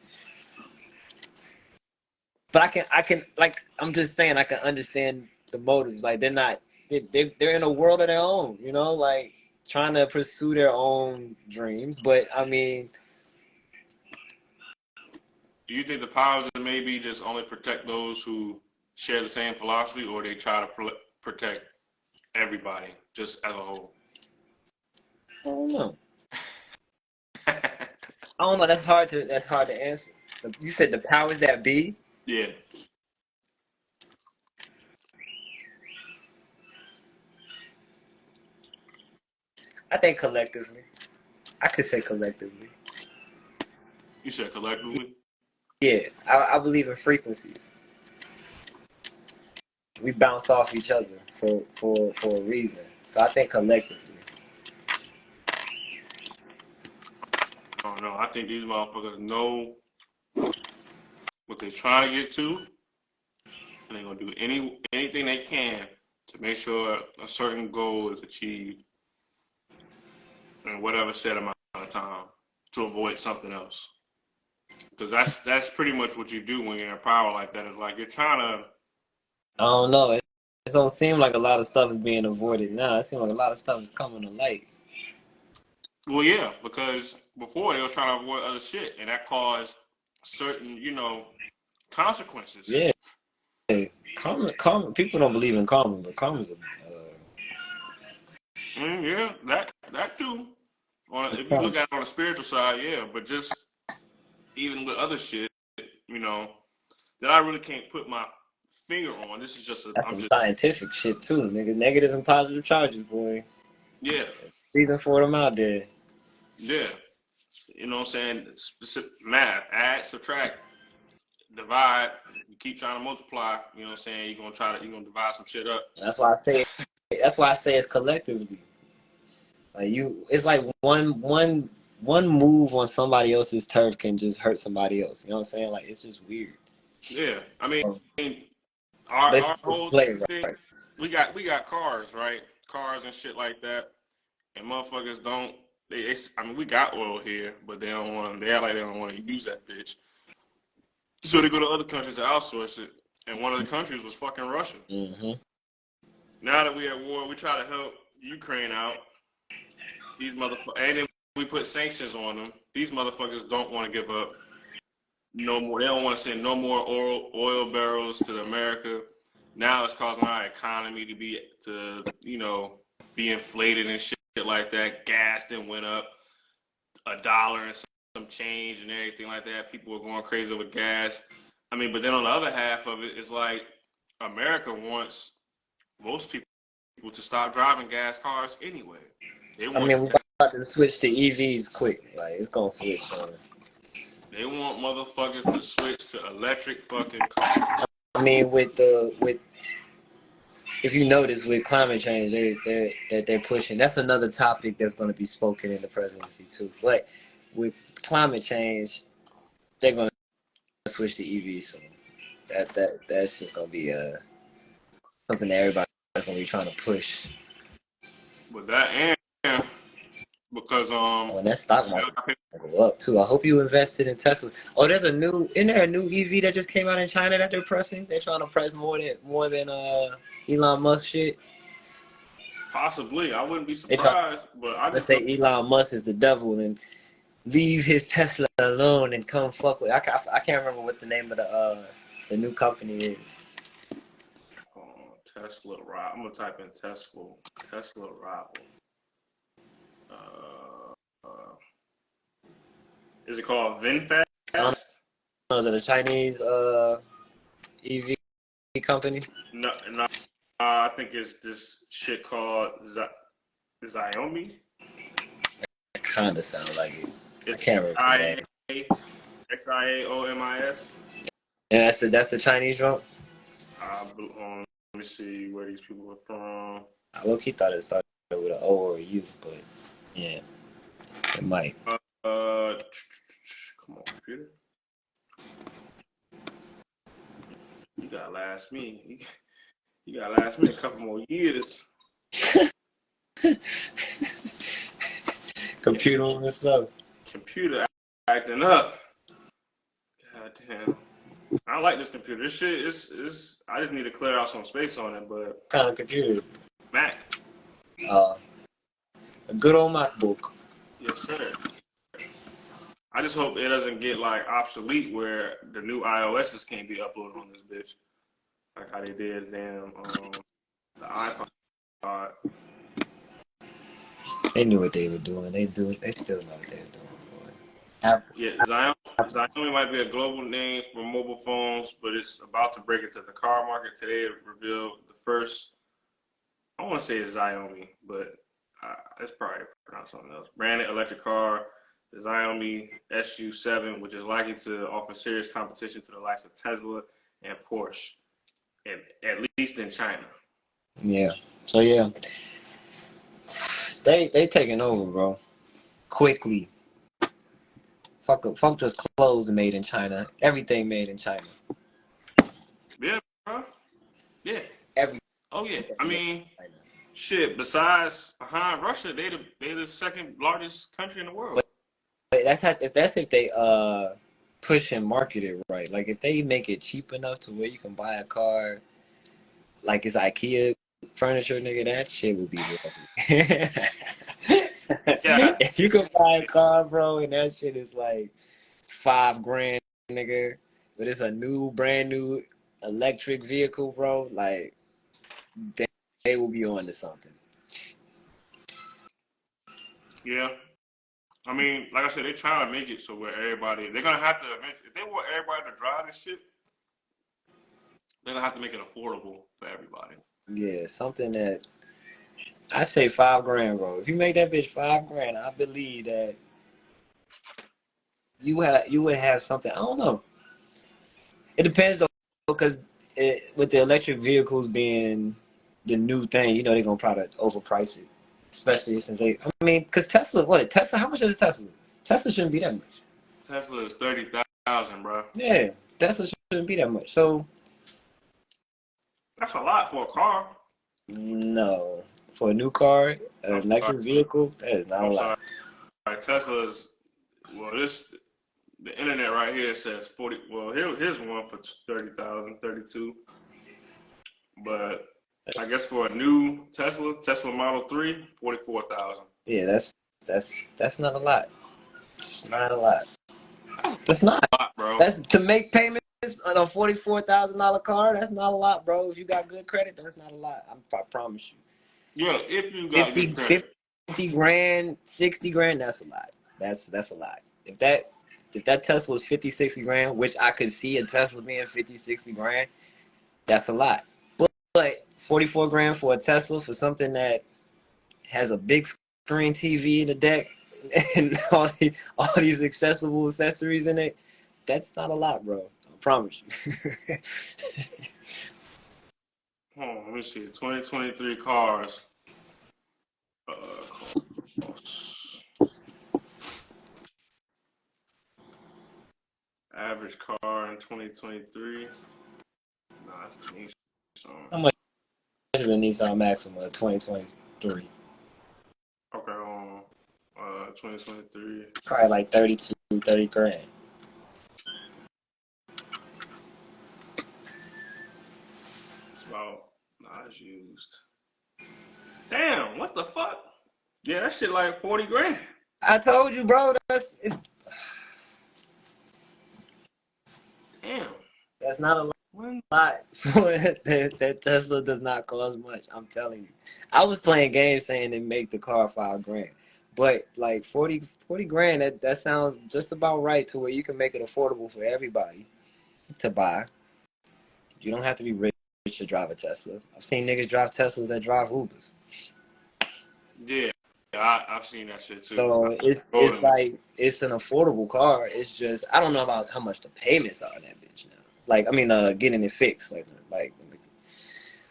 But I can like, I'm just saying, I can understand the motives. Like, they're in a world of their own, you know, like trying to pursue their own dreams. But I mean, Do you think the powers that maybe just only protect those who share the same philosophy, or they try to protect everybody just as a whole? I don't know. I don't know. That's hard to answer. You said the powers that be. Yeah. I think collectively. I could say collectively. You said collectively? Yeah, I believe in frequencies. We bounce off each other for a reason. So I think collectively. I don't know. I think these motherfuckers know what they're trying to get to, and they're gonna do anything they can to make sure a certain goal is achieved in whatever set amount of time to avoid something else. Because that's pretty much what you do when you're in power like that. It's like you're trying to. I don't know. It don't seem like a lot of stuff is being avoided now. It seems like a lot of stuff is coming to light. Well, yeah, because before they was trying to avoid other shit, and that caused certain, consequences. Yeah. Karma. People don't believe in karma, but karma's a. Yeah, that too. If you Karma. look at it on the spiritual side, yeah, but just even with other shit, that I really can't put my finger on. This is just That's some scientific shit too, nigga. Negative and positive charges, boy. yeah. Reason for them out there. Yeah. You know what I'm saying? Specific math, add, subtract, divide. You keep trying to multiply. You know what I'm saying? You're gonna divide some shit up. That's why I say. That's why I say it's collectively. Like it's like one move on somebody else's turf can just hurt somebody else. You know what I'm saying? Like it's just weird. Yeah. I mean, Um, let's our whole play it thing. right. We got cars, right? Cars and shit like that. And motherfuckers don't. I mean, we got oil here, but they don't want. They act like they don't want to use that bitch. So they go to other countries to outsource it. And one of the countries was fucking Russia. Mm-hmm. Now that we at war, we try to help Ukraine out. These motherfuckers, and then we put sanctions on them. These motherfuckers don't want to give up no more. They don't want to send no more oil barrels to America. Now it's causing our economy be inflated and shit like that. Gas then went up $1 and some change and everything like that. People were going crazy with gas. I mean, but then on the other half of it, it's like America wants most people to stop driving gas cars anyway. They I want mean, we're about to switch to EVs quick. Like it's gonna switch soon. they want motherfuckers to switch to electric fucking cars. I mean, with if you notice with climate change, they're pushing. That's another topic that's going to be spoken in the presidency too. But with climate change, they're going to switch to EVs soon. That's just going to be something that everybody's going to be trying to push. But that and because When that stock market will go up too. I hope you invested in Tesla. Oh, isn't there a new EV that just came out in China that they're pressing? They're trying to press more than Elon Musk shit. possibly I wouldn't be surprised, but I Let's just say Elon Musk is the devil and leave his Tesla alone and come fuck with. I can't remember what the name of the new company is. Tesla rival. I'm gonna type in Tesla rival. Uh, uh, is it called VinFast? I don't know, is it a Chinese EV company? No. I think it's this shit called Xiaomi. It kind of sounds like it. It's I can't remember. XIAOMIS. And that's the Chinese joint. Let me see where these people are from. I low key thought it started with an O or a U, but yeah, it might. Come on, computer. You gotta last me. You gotta last me a couple more years. Computer and stuff. Computer acting up. God damn. I like this computer. This shit is. I just need to clear out some space on it, but. What kind of computers? Mac. A good old MacBook. Yes, sir. I just hope it doesn't get like obsolete where the new iOSs can't be uploaded on this bitch, like how they did the iPod. They knew what they were doing. They still know what they were doing. Boy. Yeah, Xiaomi might be a global name for mobile phones, but it's about to break into the car market. Today it revealed the first, I want to say it's Xiaomi, but it's probably pronounced something else. Branded electric car, the Xiaomi SU7, which is likely to offer serious competition to the likes of Tesla and Porsche, and at least in China. Yeah. So yeah, they taking over, bro. Quickly. Fuck just clothes made in China. Everything made in China. Yeah, bro. Yeah. Everything. Oh yeah. I mean, shit. Behind Russia, they the second largest country in the world. But if they push and market it right. Like if they make it cheap enough to where you can buy a car like it's IKEA furniture, nigga, that shit would be lovely. Yeah. If you can buy a car, bro, and that shit is like $5,000, nigga, but it's a brand new electric vehicle, bro, like they will be on to something. Yeah. I mean, like I said, they're trying to make it so where they're gonna have to, if they want everybody to drive this shit, they're gonna have to make it affordable for everybody. Yeah, something that I say $5,000, bro. If you make that bitch $5,000, I believe that you would have something. I don't know. It depends though, because with the electric vehicles being the new thing, they're gonna probably overprice it, especially since they. I mean, because Tesla, what Tesla? How much is a Tesla? Tesla shouldn't be that much. Tesla is 30,000, bro. Yeah, Tesla shouldn't be that much. So That's a lot for a car. no, for a new car, an I'm sorry. electric vehicle, that is not a I'm lot. sorry. Tesla's well, the internet right here says 40. Well, here's one for 30,000, 32. But I guess for a new Tesla Model 3, 44,000. Yeah, that's not a lot. It's not a lot. That's not. A lot, bro. That's to make payments on a $44,000 car. That's not a lot, bro. If you got good credit, that's not a lot. I promise you. Yeah, if you got 50, good credit. 50 grand, 60 grand. That's a lot. That's a lot. If that Tesla was 50, 60 grand, which I could see a Tesla being 50, 60 grand, that's a lot. But 44 grand for a Tesla for something that has a big screen TV in the deck and all these accessible accessories in it, that's not a lot, bro. I promise you. Hold on, let me see. 2023 cars. Costs. Average car in 2023. Nah, that's the Nissan. How much is a Nissan Maxima 2023? Okay, on 2023. Probably like 32, 30 grand. It's about, nah, it's used. Damn, what the fuck? Yeah, that shit like 40 grand. I told you, bro. Damn. That's not a lot. When? That Tesla does not cost much. I'm telling you. I was playing games saying they make the car 5 grand, but like 40 grand. That sounds just about right to where you can make it affordable for everybody to buy. You don't have to be rich to drive a Tesla. I've seen niggas drive Teslas that drive Ubers. Yeah, I've seen that shit too. So it's like it's an affordable car. It's just I don't know about how much the payments are on that bitch now. Like I mean, getting it fixed, like yeah,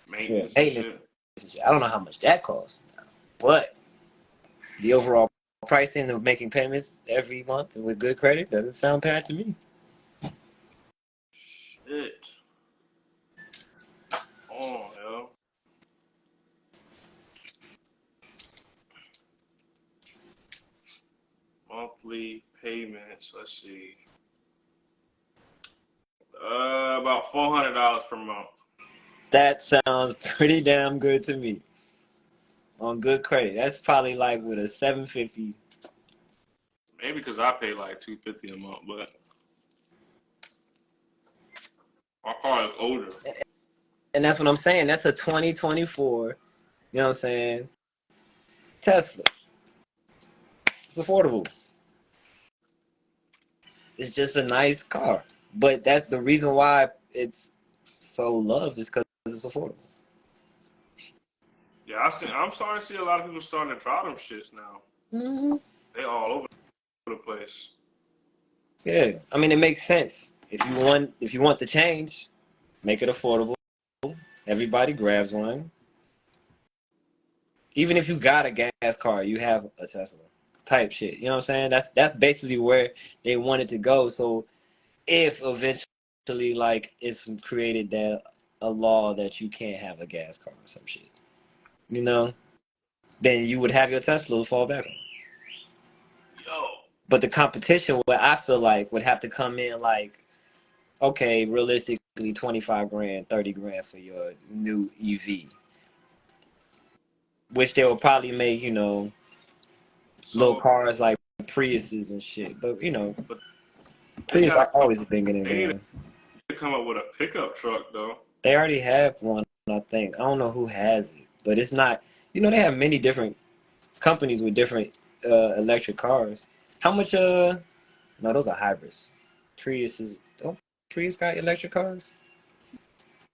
Maintenance and maintenance. shit. I don't know how much that costs, but the overall pricing of making payments every month with good credit doesn't sound bad to me. Shit. Oh, yo. Monthly payments. Let's see. About $400 per month. That sounds pretty damn good to me. On good credit, that's probably like with a 750. Maybe because I pay like $250 a month, but my car is older. And that's what I'm saying. That's a 2024, you know what I'm saying? Tesla. It's affordable. It's just a nice car. But that's the reason why it's so loved is because it's affordable. Yeah, I'm starting to see a lot of people starting to drive them shits now. Mm-hmm. They all over the place. Yeah, I mean it makes sense. If you want the change, make it affordable. Everybody grabs one. Even if you got a gas car, you have a Tesla type shit. You know what I'm saying? That's basically where they wanted to go. So if eventually like it's created that a law that you can't have a gas car or some shit, you know, then you would have your Tesla to fall back on. Yo. But the competition, what I feel like would have to come in like, okay, realistically, 25 grand, 30 grand for your new EV, which they will probably make, little So, cars like Priuses and shit. But but they Prius gotta come. always been getting They need around. to come up with a pickup truck though. They already have one, I think. I don't know who has it, but it's not. They have many different companies with different electric cars. How much? No, those are hybrids. Prius is. Oh, Prius got electric cars.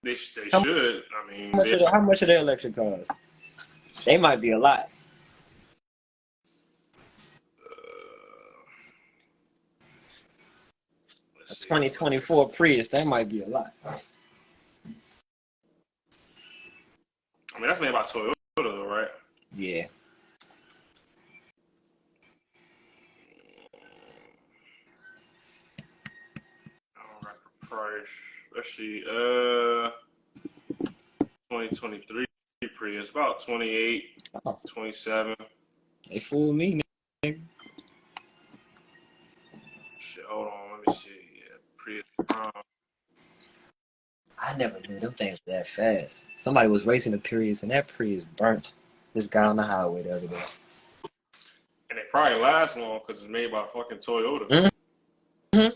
They How should. I mean, much? How much are their electric cars? They might be a lot. Let's see. 2024 Prius, that might be a lot. I mean, that's made by Toyota, though, right? Yeah. I don't got the price. Let's see. 2023 Prius, about 28, Oh, 27. they fooled me, nigga. Shit, hold on, let me see. Yeah, Prius Prime. I never knew them things were that fast. Somebody was racing a Prius, and that Prius burnt this guy on the highway the other day. And it probably lasts long because it's made by fucking Toyota. Mm-hmm.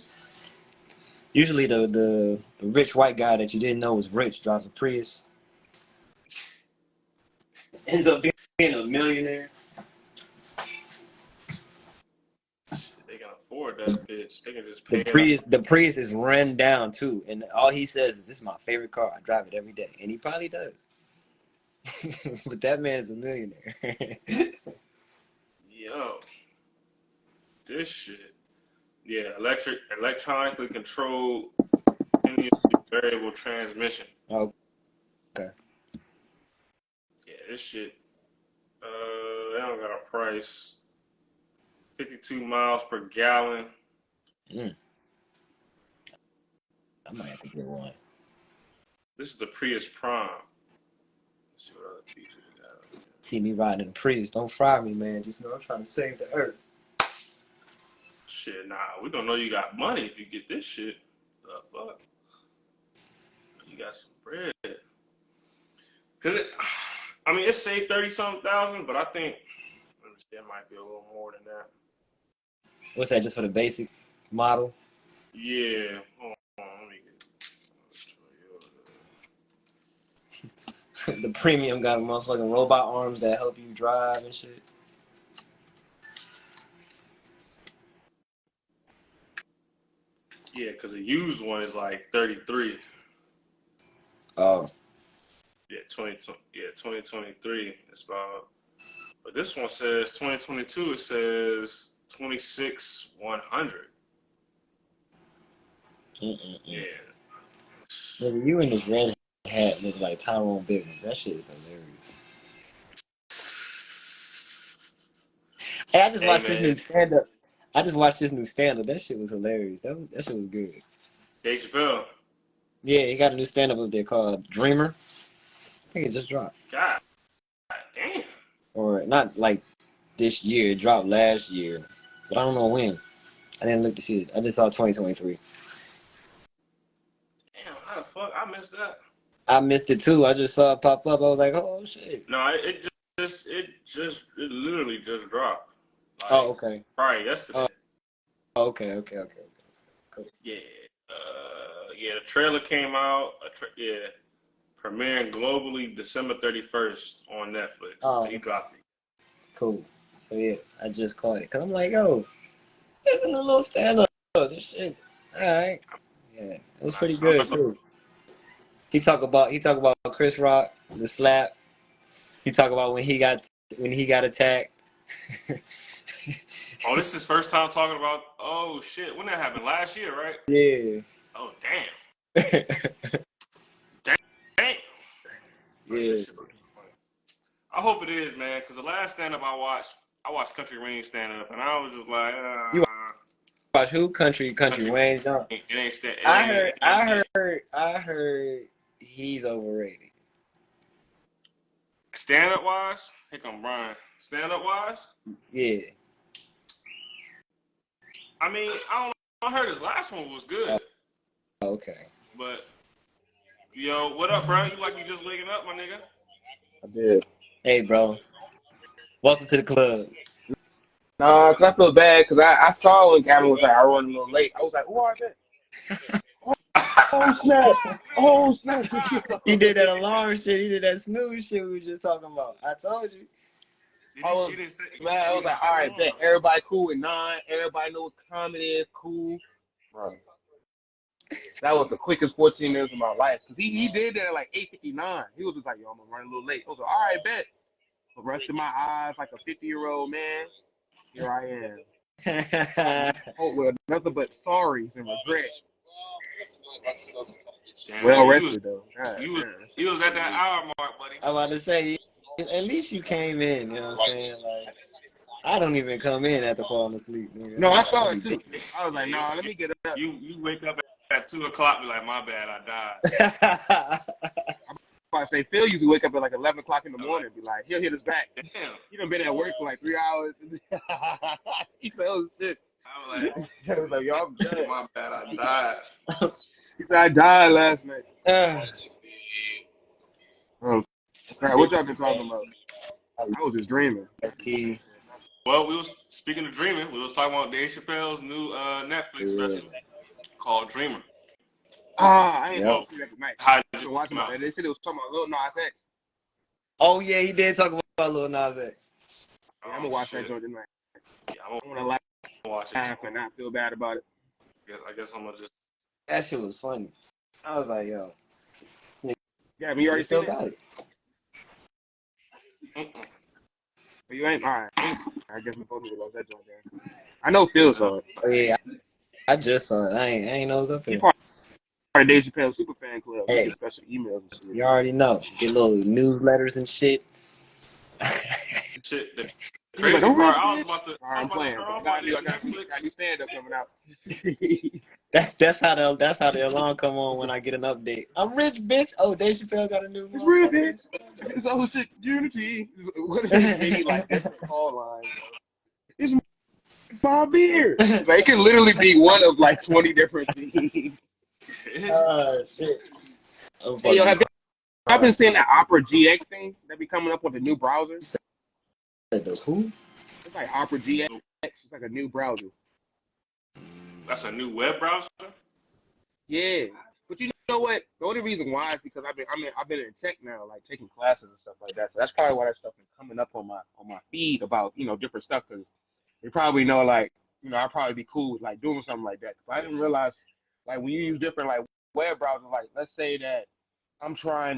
Usually the rich white guy that you didn't know was rich drives a Prius. Ends up being a millionaire. They can afford that bitch. They can just The pay it off. Prius is run down too, and all he says is, "This is my favorite car. I drive it every day," and he probably does. But that man is a millionaire. Yo, this shit. Yeah, electronically controlled variable transmission. Oh, okay. Yeah, this shit. They don't got a price. 52 miles per gallon. Mm, I might have to get one. This is the Prius Prime. Let's see what other features we got on here. See me riding in a Prius. Don't fry me, man. Just know I'm trying to save the earth. Shit, nah, we don't know you got money if you get this shit. The fuck? You got some bread. Cause I mean, it say 30-something thousand, but I think let me see, it might be a little more than that. What's that? Just for the basic model? Yeah. Hold on, let me get. The premium got a motherfucking robot arms that help you drive and shit. Yeah, because the used one is like 33. Oh, Yeah, 2023. It's about. But this one says 2022. It says 26,100. Yeah. nigga, you in this red hat look like Tyrone Biggins. That shit is hilarious. Hey, I just Hey watched this new man, stand up. I just watched this new stand up. That shit was hilarious. That shit was good. Dave Chappelle. Yeah, he got a new stand up up there called Dreamer. I think it just dropped. God damn. Or not like this year, it dropped last year. But I don't know when. I didn't look to see it. I just saw 2023. Damn, how the fuck I missed that? I missed it too. I just saw it pop up. I was like, oh shit. No, it literally just dropped. Oh, Like okay. probably yesterday. Okay. Cool. Yeah. Yeah, the trailer came out. Yeah, premiering globally December 31st on Netflix. Oh, He okay. dropped it. Cool. So yeah, I just caught it. Cause I'm like, yo, there's a little stand up. This shit. Alright. Yeah. It was pretty I'm good not, too. He talk about Chris Rock, the slap. He talk about when he got attacked. oh, this is his first time talking about. Oh shit, when that happened last year, right? Yeah. Oh damn, Yeah. damn. Oh, this shit about to be funny. I hope it is, man. Because the last stand up I watched Country Wayne stand up, and I was just like, You watch who? Country Country Wayne Johnson. it ain't stand it I ain't heard it ain't I it. heard I heard he's overrated. Stand up wise, here come Brian. Stand up wise, Yeah. I mean, I don't know. I heard his last one was good, Okay. but yo, what up, bro? You like you just waking up, my nigga? I did. Hey, bro. Welcome to the club. Nah, cause I feel bad because I saw when Gavin was like, I run a little late. I was like, who are that? Oh snap! Oh snap! He did that alarm shit. He did that snooze shit we were just talking about. I told you. Did I he? was He didn't say. mad. I He was didn't like, set all an right, bet alarm. everybody cool with 9. Everybody know what time it is. Cool. Bro, that was the quickest 14 minutes of my life. Cause he did that at like 8:59. He was just like, yo, I'm gonna run a little late. I was like, all right, bet. But resting my eyes like a 50-year-old man. Here I am. With nothing but sorries and regret. Damn, Well you was rested though. God, you was damn. you was at that hour mark, buddy. I'm about to say, at least you came in. You know what I'm saying? Like, I don't even come in after falling asleep. Nigga. No, I I saw it be too. I was like, Yeah, nah, let me get up. you wake up at 2 o'clock, be like, my bad, I died. I say Phil used to wake up at like 11 o'clock in the I'm like, morning and be like, he'll hit us back. damn. He done been at work for like 3 hours. He said, oh shit. I was like, I was like, yo, I'm dead. my bad, I died. He said, I died last night. Oh, crap. What y'all been talking about? I was just dreaming. Key. Well, we was speaking of dreaming. We was talking about Dave Chappelle's new Netflix special called Dreamer. I ain't Yep. see that tonight. How I've been watching it. They said it was talking about Lil Nas X. Oh yeah, he did talk about Lil Nas X. Yeah, I'm gonna watch that joint tonight. Yeah, I'm I wanna laugh gonna watch it. and not feel bad about it. I guess I'm gonna just. That shit was funny. I was like, yo, Yeah, but you you already still seen it? got it. But you ain't? Alright. I guess we both need to watch that joint then. I know Phil saw it. Oh yeah, I just saw it. I ain't know it was up He's here. part of Dave Chappelle Super Fan Club. We Hey. get special emails and shit. You already know. Get little newsletters and shit. Shit, the He was like, crazy don't part, rip I was it. about to I'm playing. turn I off got my new Netflix. stand up coming out. That's how the alarm come on when I get an update. I'm rich, bitch. Oh, Dave Chappelle got a new It's motherfucker. ribbon. It's all shit unity. What is many like different call lines? It's my beer. Like, it can literally be one of like 20 different things. Shit. I'm Hey, yo, fucking I've been seeing that Opera GX thing that be coming up with a new browser. the who? It's like Opera GX. It's like a new browser. That's a new web browser. Yeah, but you know what? The only reason why is because I've been in tech now, like taking classes and stuff like that. So that's probably why that stuff is coming up on my feed about different stuff because they probably know like I'd probably be cool with like doing something like that. But I didn't realize like when you use different like web browsers, like let's say that I'm trying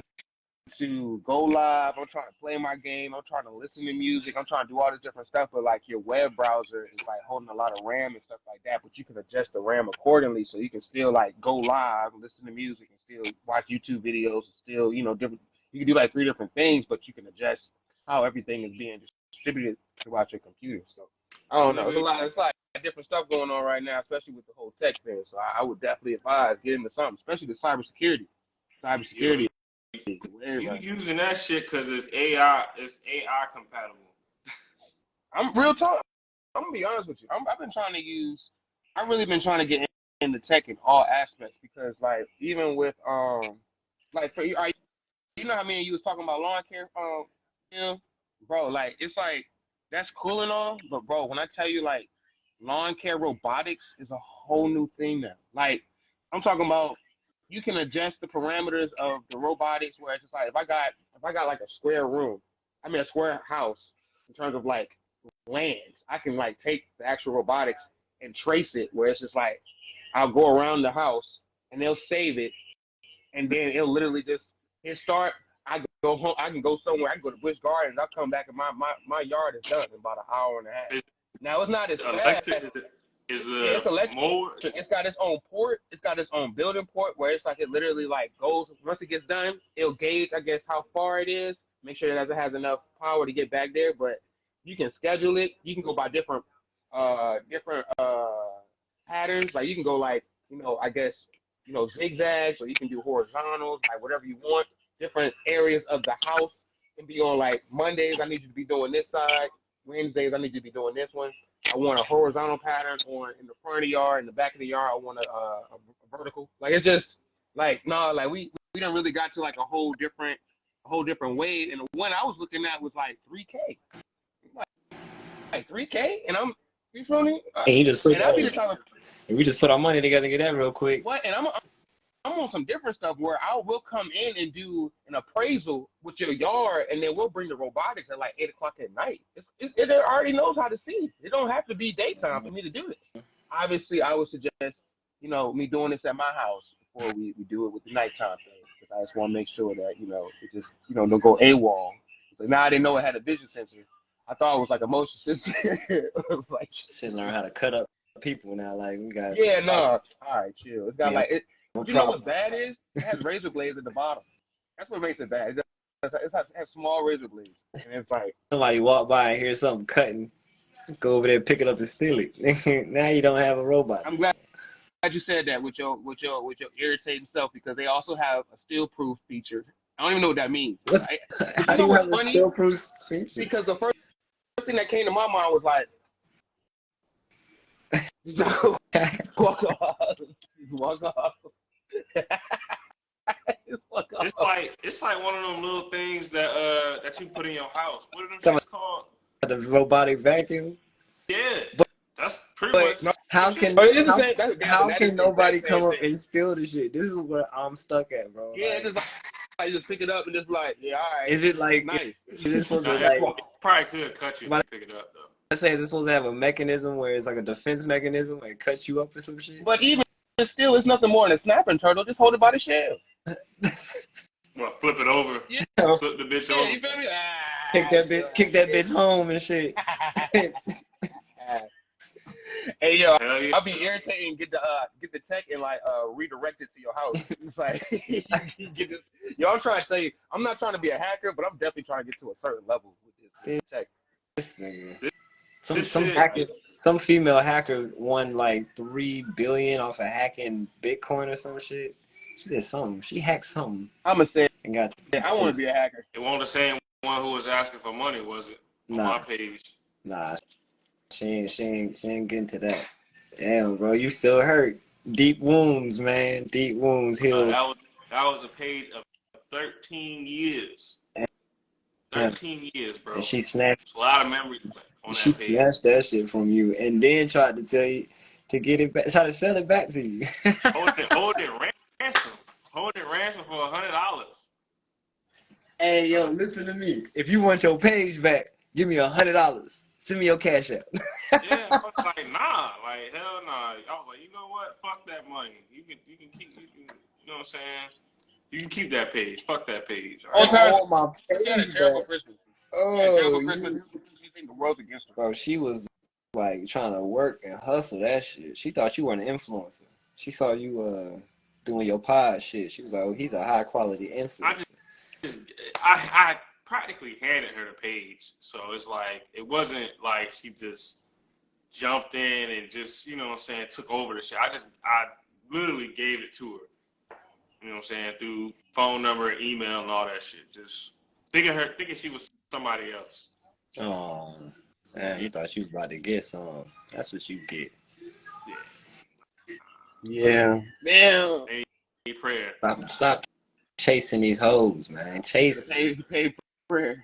to go live, I'm trying to play my game, I'm trying to listen to music, I'm trying to do all this different stuff, but like your web browser is like holding a lot of RAM and stuff like that, but you can adjust the RAM accordingly so you can still like go live, listen to music and still watch YouTube videos and still, different you can do like 3 different things, but you can adjust how everything is being distributed throughout your computer. So I don't know. It's a lot of different stuff going on right now, especially with the whole tech thing. So I would definitely advise getting into something, especially the cybersecurity. Cybersecurity. You using that shit because it's AI compatible. I'm real talk. I'm gonna be honest with you. I've really been trying to get into tech in all aspects because, like, even with like for you, you know how many you was talking about lawn care, bro. Like, it's like that's cool and all, but bro, when I tell you like lawn care robotics is a whole new thing now. Like, I'm talking about you can adjust the parameters of the robotics where it's just like if I got like a square room, a square house in terms of like lands, I can like take the actual robotics and trace it where it's just like I'll go around the house and they'll save it and then it'll literally just hit start. I go home. I can go somewhere. I can go to Busch Gardens. I'll come back and my yard is done in about an hour and a half. Now it's not as fast. Is it's the electric. mower? It's got its own port. It's got its own building port where it's like it literally like goes once it gets done. It'll gauge, I guess, how far it is. Make sure that it has enough power to get back there. But you can schedule it. You can go by different patterns. Like you can go like I guess zigzags, or you can do horizontals, like whatever you want. Different areas of the house can be on like Mondays. I need you to be doing this side. Wednesdays I need you to be doing this one. I want a horizontal pattern on in the front of the yard, in the back of the yard. I want a vertical. Like it's just like no, like we done really got to like a whole different way. And the one I was looking at was like 3K, like 3K, and you feel me? And you just put and I'll be the type of we just put our money together and get that real quick. what? And I'm on some different stuff where I will come in and do an appraisal with your yard, and then we'll bring the robotics at like 8 o'clock at night. It already knows how to see. It don't have to be daytime for me to do this. Obviously, I would suggest me doing this at my house before we do it with the nighttime thing, because I just want to make sure that it just don't go AWOL. But now I didn't know it had a vision sensor. I thought it was like a motion sensor. It was like Should learn how to cut up people now. Like we got. yeah, no. All right, chill. It's got Yeah. like But you know what bad is? It has razor blades at the bottom. That's what makes it bad. It has small razor blades, and it's like Somebody walk by and hear something cutting, go over there, pick it up and steal it. Now you don't have a robot. I'm glad you said that with your irritating self because they also have a steel proof feature. I don't even know what that means. Right? But How you do know you what's have a funny? steel proof feature? Because the first thing that came to my mind was like, walk off, walk off, walk off. It's like one of them little things that you put in your house. What are them Some shits called? the robotic vacuum. Yeah, But, that's pretty but much how shit. can It's the same. how That is can the nobody exact same come up thing. and steal the shit? This is what I'm stuck at, bro. Yeah, it's Like, just like you just pick it up and just like, yeah, all right, is it like nice. is it supposed Now, to it like? probably could cut you if But you pick it up though. I say, is it supposed to have a mechanism where it's like a defense mechanism where it cuts you up or some shit? But even still, it's nothing more than a snapping turtle. Just hold it by the shell. Well, flip it over, Yeah, flip the bitch yeah, over. you feel me? Kick that bitch home and shit. Hey yo, Hell yeah. I'll be irritating. Get the tech and like redirect it to your house. It's like you get this. Yo, I'm trying to tell you, I'm not trying to be a hacker, but I'm definitely trying to get to a certain level with this tech. This nigga. This Some shit. hacker, some female hacker won like 3 billion off of hacking Bitcoin or some shit. She did something. She hacked something I'ma say and got. I want to be a hacker. It wasn't the same one who was asking for money, was it? On Nah, my page. nah. She ain't getting to that. Damn, bro, you still hurt. Deep wounds, man. Deep wounds healed. That was a page of 13 years. 13 years, bro. And she snatched. It's a lot of memories on She that page. snatched that shit from you, and then tried to tell you to get it back. Try to sell it back to you. Hold it ransom. Hold it ransom for $100. Hey, yo, listen to me. If you want your page back, give me $100. Send me your cash app. Yeah, I was like, nah, like hell nah. I was like, you know what? Fuck that money. You can keep you know what I'm saying? You can keep that page. Fuck that page. All All right? time, I want my she had a page terrible back. Christmas. She had a Oh, terrible Christmas. She think the world's against her. bro, she was like trying to work and hustle that shit. She thought you were an influencer. She thought you doing your pod shit. She was like, oh, he's a high quality influencer. I practically handed her the page, so it's like it wasn't like she just jumped in and just you know what I'm saying took over the shit. I literally gave it to her. You know what I'm saying through phone number, email, and all that shit. Just thinking she was somebody else. Oh, man, you thought you was about to get some. That's what you get. Yeah. Damn. Any prayer. Stop chasing these hoes, man. Pay prayer.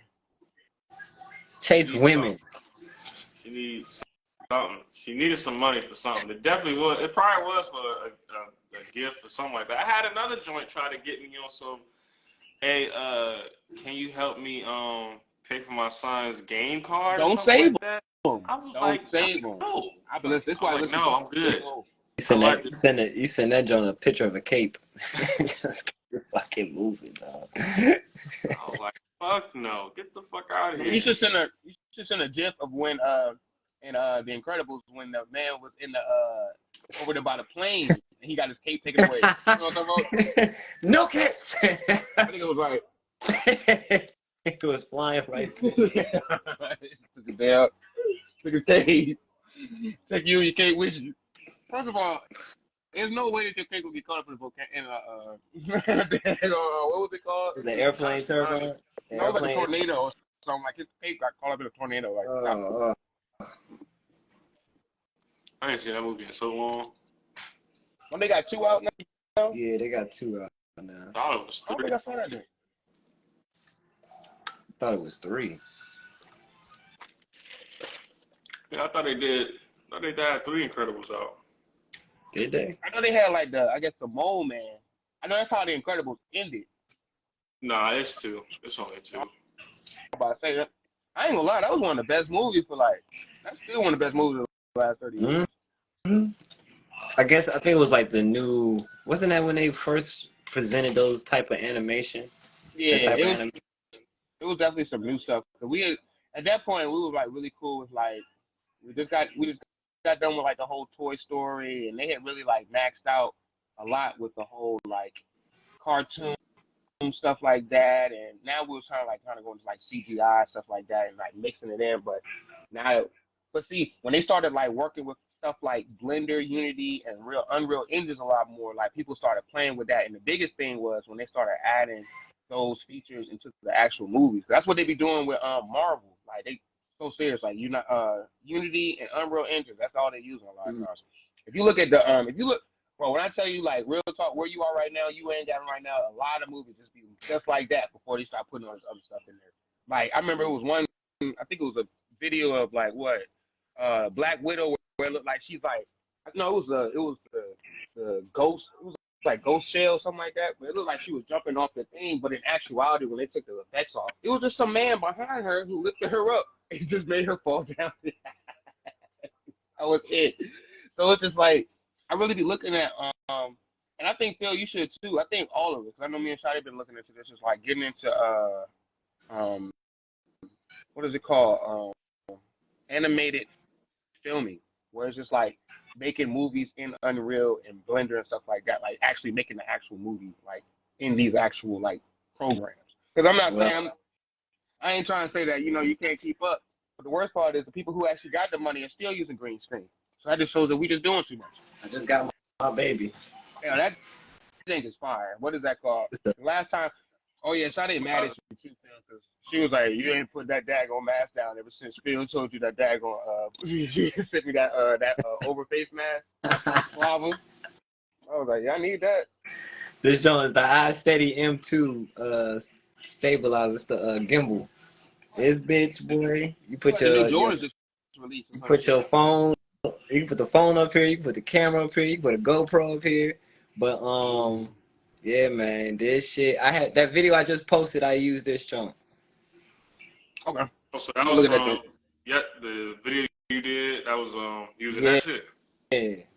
Chase women. She needs something. She needed some money for something. It definitely was. It probably was for a gift or something like that. I had another joint try to get me on some. Hey, can you help me pay for my son's game card or Don't something save like that? them. I was don't like, save them. no. I believe this. Why I like, listen no, to I'm good. You send that joint a picture of a cape. Just keep fucking moving, dog. I was like, fuck no. Get the fuck out of here. You should send a gif of when in The Incredibles when the man was in the over there by the plane and he got his cape taken away. You know what I'm talking about? No capes. I think it was right. It was flying right. Took it down. Took his cape. Take you and your cape with you. First of all, there's no way that your cape would be caught up in a volcano. What was it called? The airplane turbine. No, like a tornado or something. Like his cape got caught up in a tornado. Like, I ain't seen that movie in so long. when they got 2 out now. Yeah, they got 2 out now. I thought it was I don't 3. think I saw that there. I thought it was 3. Yeah, I thought they did. I thought they had 3 Incredibles out. Did they? I know they had like the Mole Man. I know that's how the Incredibles ended. Nah, it's 2. It's only 2. I'm about to say that. I ain't gonna lie, that was one of the best movies for like. That's still one of the best movies of the last 30 years. Mm-hmm. I think it was like the new. Wasn't that when they first presented those type of animation? Yeah, Animation? it was definitely some new stuff. Cause at that point we were like really cool with like we just got done with like the whole Toy Story and they had really like maxed out a lot with the whole like cartoon stuff like that, and now we're trying to like kind of go into like CGI stuff like that and like mixing it in. But now, but see, when they started like working with stuff like Blender, Unity, and real Unreal Engines a lot more, like people started playing with that. And the biggest thing was when they started adding those features into the actual movies. That's what they be doing with Marvel. Like they so serious, like you not Unity and Unreal Engines. That's all they use a lot of times. If you look at the if you look Bro, when I tell you, like, real talk, where you are right now, you ain't got it right now, a lot of movies just be just like that before they start putting all this other stuff in there. Like, I remember it was one, I think it was a video of, like, what, Black Widow, where it looked like she's like, no, the ghost, it was like Ghost Shell, something like that, but it looked like she was jumping off the thing, but in actuality, when they took the effects off, it was just some man behind her who lifted her up and just made her fall down. That was it. So it's just like, I really be looking at, and I think Phil, you should too. I think all of us. 'Cause I know me and Shadi been looking into this. Is like getting into um, what is it called? Animated filming, where it's just like making movies in Unreal and Blender and stuff like that. Like actually making the actual movie, like in these actual like programs. Because I'm not Well, saying I ain't trying to say that you can't keep up. But the worst part is the people who actually got the money are still using green screen. So that just shows that we just doing too much. I just got my baby. Yeah, that thing is fire. What is that called? The last time, oh yeah, Shadi mad at you too, because she was like, you ain't put that daggone mask down ever since Phil told you that daggone sent me that overface mask, Slava. I was like, yeah, I need that. This joint is the iSteady M2 stabilizer, it's the gimbal. This bitch, boy, you Feel put like the new your Jordans just released or you some put shit. your phone, you can put the phone up here, you can put the camera up here, you can put a GoPro up here. But yeah, man, this shit. I had that video I just posted. I used this joint. Okay, Oh, so I'm that gonna was look at that thing. yeah, the video you did that was using Yeah, that shit.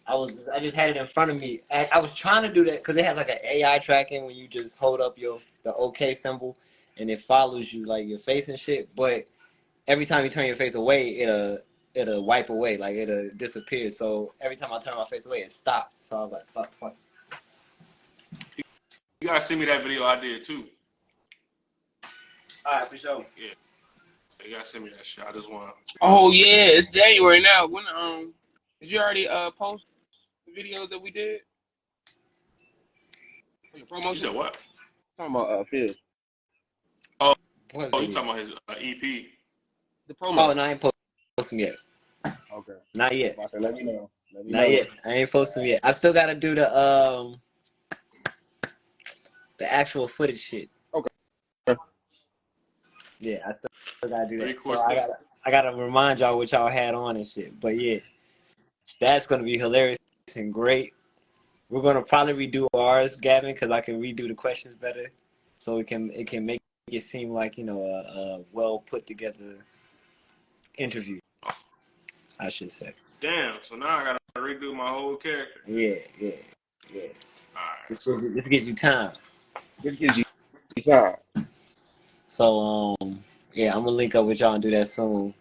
I just had it in front of me. I was trying to do that because it has like an AI tracking when you just hold up the OK symbol and it follows you like your face and shit. But every time you turn your face away, it'll wipe away, like it'll disappear. So every time I turn my face away, it stops. So I was like, fuck. You gotta send me that video I did too. All right, for sure. Yeah, you gotta send me that shit. I just wanna. Oh yeah, it's January now. When did you already post the videos that we did for your You said promotion? what? Talking about Fizz, Oh, What oh, you video? talking about his EP? the Oh, promo. no, I ain't posting yet. Okay. Not I'm yet. about to say, let me know. Let me Not know. yet. I ain't posting yet. I still gotta do the actual footage shit. Okay. Yeah, I still gotta do Three that. So course thing. I gotta remind y'all what y'all had on and shit. But yeah, that's gonna be hilarious and great. We're gonna probably redo ours, Gavin, because I can redo the questions better, so it can make it seem like a well put together interview. Oh, I should say. damn. So now I gotta redo my whole character. Yeah. All right. This gives you time. This gives you time. So yeah, I'm gonna link up with y'all and do that soon.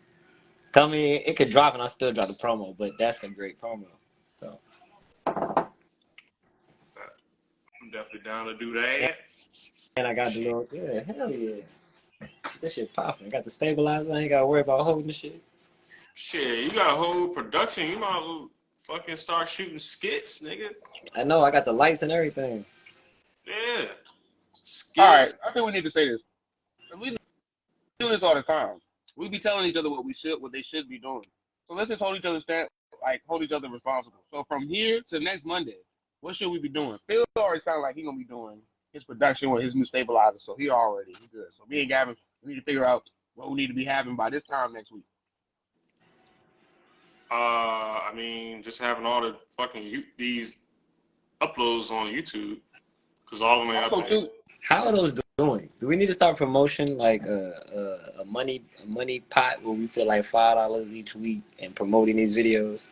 Come in, it could drop and I still drop the promo, but that's a great promo. So I'm definitely down to do that. and I got the little hell yeah. This shit popping. I got the stabilizer. I ain't gotta worry about holding the shit. Shit, you got a whole production. You might as well fucking start shooting skits, nigga. I know I got the lights and everything. Yeah, All right. skits. I think we need to say this. We do this all the time. We be telling each other what they should be doing. So let's just hold each other hold each other responsible. So from here to next Monday, what should we be doing? Phil already sounded like he gonna be doing his production with his new stabilizer, so he good. So me and Gavin, we need to figure out what we need to be having by this time next week. I mean, just having all the fucking these uploads on YouTube because all of them ain't up Also, there. too, How are those doing? Do we need to start promotion like a money pot where we put like $5 each week and promoting these videos?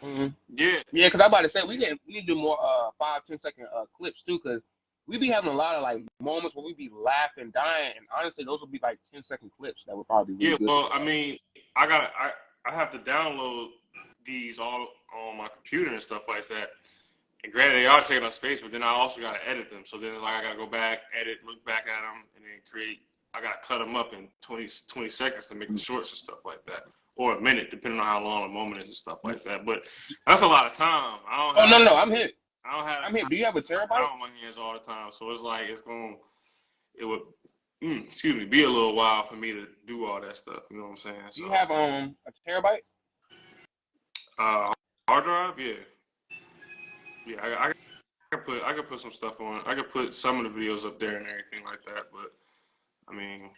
Yeah, yeah, because I'm about to say we need to do more 5-10 second clips too, because we be having a lot of like moments where we be laughing, dying, and honestly, those would be like 10-second clips that would probably be really yeah. good to Well, put I out. mean, I have to download these all on my computer and stuff like that. And granted, they are taking up space, but then I also got to edit them. So then it's like I got to go back, edit, look back at them, and then create. I got to cut them up in 20 seconds to make the shorts and stuff like that. Or a minute, depending on how long the moment is and stuff like that. But that's a lot of time. I don't Oh have no, I'm here. I don't have I'm here. Do you have a time terabyte? on my hands all the time. So it's like it would be a little while for me to do all that stuff. You know what I'm saying? Do So you have a terabyte? hard drive, yeah. Yeah, I could put some stuff on. I could put some of the videos up there and everything like that. But I mean,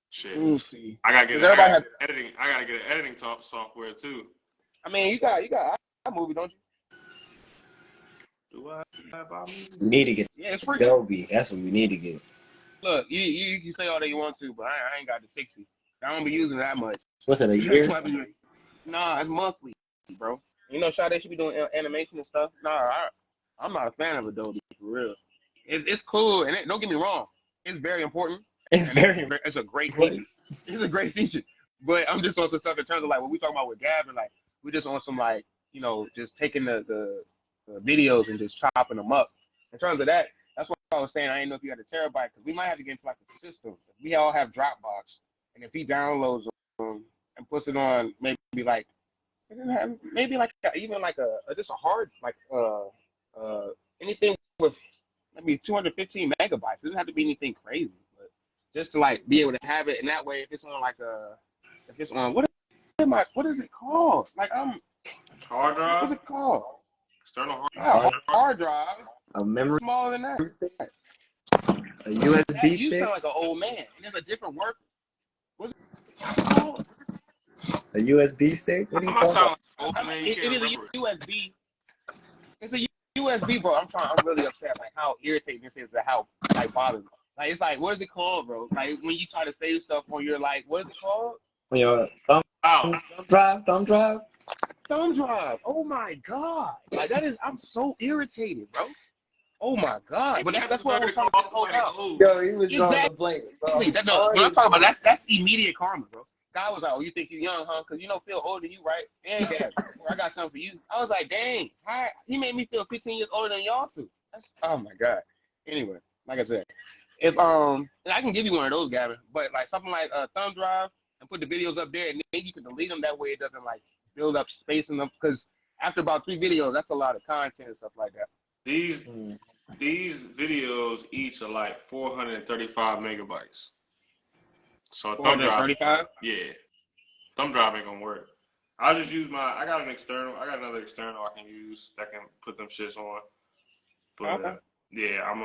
shit. Let me see. I gotta get Does everybody have? editing. I gotta get an editing software too. I mean, you got iMovie, don't you? Do I have iMovie? We need to get Yeah, it's free. Adobe. That's what we need to get. Look, you can say all that you want to, but I ain't got the 60. I don't be using that much. What's it, a year? Nah, it's monthly, bro. You know, Sade should be doing animation and stuff. Nah, I'm not a fan of Adobe for real. It's cool, and don't get me wrong, it's very important. It's a great feature. It's a great feature. But I'm just on some stuff in terms of like what we talking about with Gavin. Like we just on some like just taking the videos and just chopping them up. In terms of that, that's what I was saying. I didn't know if you had a terabyte because we might have to get into like a system. We all have Dropbox, and if he downloads them and puts it on maybe like even like just a hard like anything with maybe 215 megabytes. It doesn't have to be anything crazy, but just to like be able to have it, and that way if it's on if it's on what is it called? Like Hard drive. what's it called? External Hard drive. A memory Smaller than that. stick? A USB You stick? sound like an old man. And there's a different word. What's it called? A USB stick? What do you I'm not call sounding like old man. You It can't is remember a USB. It's a USB, bro. I'm really upset. Like how irritating this is, how like bothers me. Like it's like, what is it called, bro? Like when you try to save stuff on your like, what is it called? on your thumb drive? Thumb drive? Thumb drive. Oh my god. Like that is. I'm so irritated, bro. Oh my god. But that's what I was trying to this whole time. Yo, he was drawing Exactly. the blank, bro. No, when I'm talking about that's immediate karma, bro. Guy was like, "Oh, you think you're young, huh? Because Phil older than you, right?" Dang, Dad, I got something for you. I was like, "Dang, he made me feel 15 years older than y'all too." Oh my god. Anyway, like I said, if and I can give you one of those, Gavin, but like something like a thumb drive and put the videos up there, and then you can delete them. That way, it doesn't like build up space in them. Because after about 3 videos, that's a lot of content and stuff like that. These videos each are like 435 megabytes. So a thumb drive, 435. yeah, thumb drive ain't gonna work. I'll just use I got another external I can use that can put them shits on. But Okay. yeah, I'm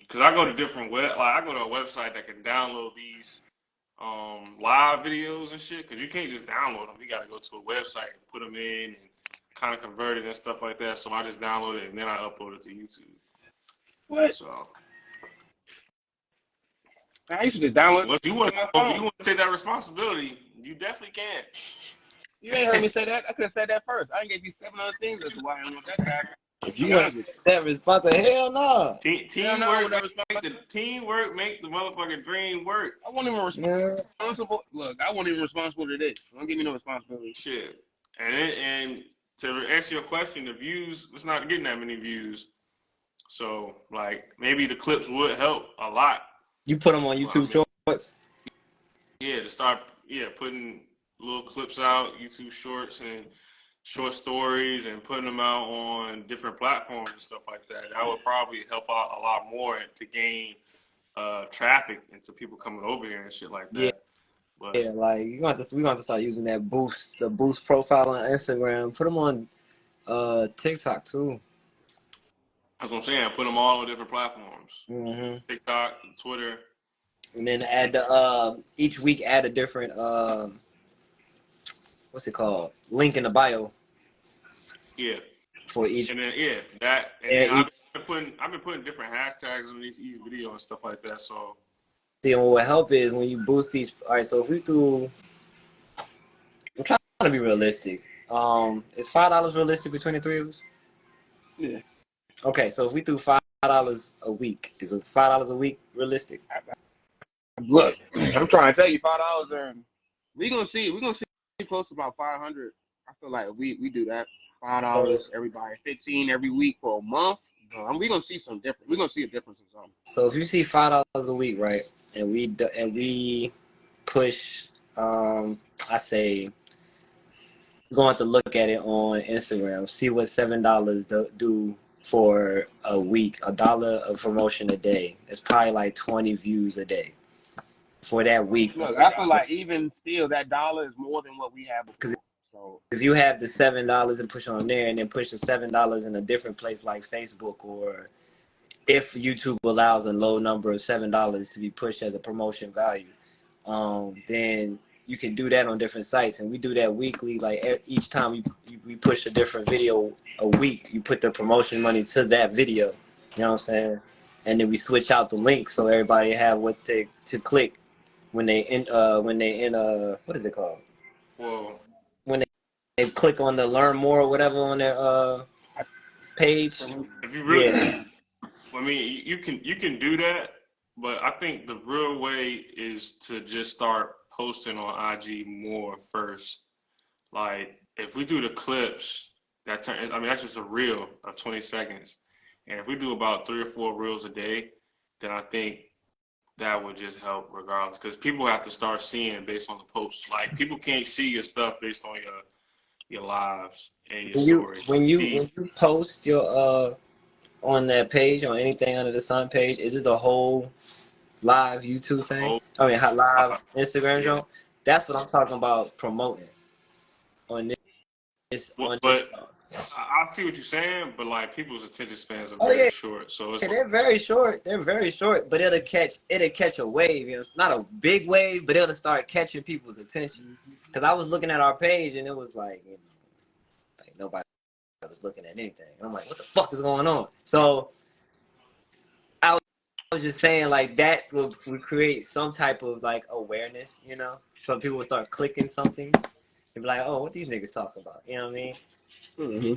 cause I go to different I go to a website that can download these live videos and shit. Cause you can't just download them. You gotta go to a website and put them in and kind of convert it and stuff like that. So I just download it and then I upload it to YouTube. What? So I used to just download. if you want to take that responsibility, you definitely can. You ain't heard me say that. I could have said that first. I gave you 7 other things as to why I don't want that to happen. If you want that response, hell no. Teamwork make the motherfucking dream work. I wasn't even responsible. Look, I wasn't even responsible to this. Don't give me no responsibility. Shit. And to answer your question, the views, it's not getting that many views. So, like, maybe the clips would help a lot. You put them on YouTube Shorts? Yeah, to start, putting little clips out, YouTube Shorts and short stories, and putting them out on different platforms and stuff like that. That would probably help out a lot more to gain traffic into people coming over here and shit like that. Yeah. But, yeah, like we're going to start using the boost profile on Instagram. Put them on TikTok too. That's what I'm saying. Put them all on different platforms. Mm-hmm. TikTok, Twitter. And then add each week add a different what's it called? Link in the bio. Yeah. For each. And then that. And then I've been putting different hashtags on each video and stuff like that. So. See, and what will help is when you boost these. All right, so if we do, I'm trying to be realistic. Is $5 realistic between the three of us? Yeah. Okay, so if we do $5 a week, is $5 a week realistic? Look, I'm trying to tell you, $5, and we're gonna see close to about 500. I feel like we do that. $5, everybody 15 every week for a month. We're gonna see some different. We're gonna see a difference in something. So if you see $5 a week, right, and we push, I say, going to look at it on Instagram, see what $7 do for a week, $1 of promotion a day. It's probably like 20 views a day for that week. Look, I feel like even still, that dollar is more than what we had before. So if you have the $7 and push on there, and then push the $7 in a different place like Facebook, or if YouTube allows a low number of $7 to be pushed as a promotion value, then you can do that on different sites, and we do that weekly. Like each time we push a different video a week, you put the promotion money to that video. You know what I'm saying? And then we switch out the link so everybody have what to click when they in what is it called? Well, When they click on the learn more or whatever on their page. if you really, Yeah. I mean, you can do that, but I think the real way is to just start posting on IG more first. Like if we do the clips, that's just a reel of 20 seconds, and if we do about 3 or 4 reels a day, then I think that would just help regardless, because people have to start seeing based on the posts. Like people can't see your stuff based on your lives and your stories. When you post your on that page, on anything under the sun page, is it the whole live YouTube thing? I mean, live Instagram Yeah. joint. That's what I'm talking about promoting on this. But I see what you're saying, but like people's attention spans are Oh, very yeah. short, so it's Yeah, they're very short. They're very short, but it'll catch a wave. You know, it's not a big wave, but it'll start catching people's attention. Because I was looking at our page and it was like, you know, like nobody was looking at anything. I'm like, what the fuck is going on? So I was just saying, like, that would create some type of like awareness, you know. Some people would start clicking something and be like, oh, what these niggas talking about? You know what I mean? mm-hmm.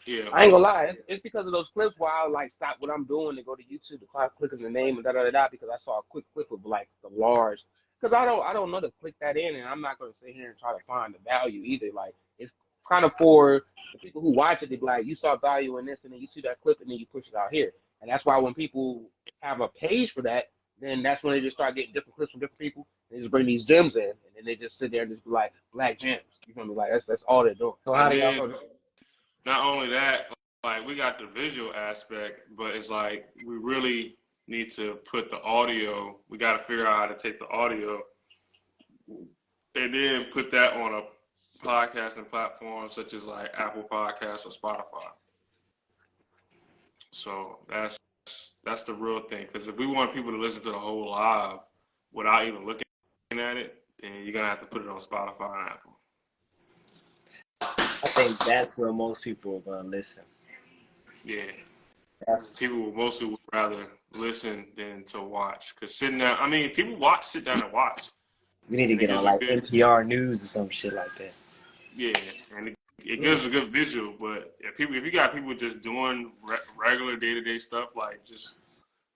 yeah. I ain't gonna lie, it's because of those clips why I like stop what I'm doing to go to YouTube to click on the name and because I saw a quick clip of like the large. Because I don't know to click that in, and I'm not gonna sit here and try to find the value either. Like it's kind of for the people who watch it. They be like, you saw value in this, and then you see that clip, and then you push it out here. And that's why when people have a page for that, then that's when they just start getting different clips from different people. They just bring these gems in, and then they just sit there and just be like black gems. You feel me? Like that's all they're doing. So how do y'all? And not only that, like we got the visual aspect, but it's like we really need to put the audio. We got to figure out how to take the audio and then put that on a podcasting platform such as like Apple Podcasts or Spotify. So that's the real thing. Because if we want people to listen to the whole live without even looking at it, then you're gonna have to put it on Spotify and Apple. I think that's where most people are gonna listen. Yeah. That's People would mostly would rather listen than to watch. Because sitting down, I mean, people sit down and watch. we need to And get it on gives a like good, NPR News or some shit like that. yeah, and it gives a good visual. But if you got people just doing regular day-to-day stuff, like just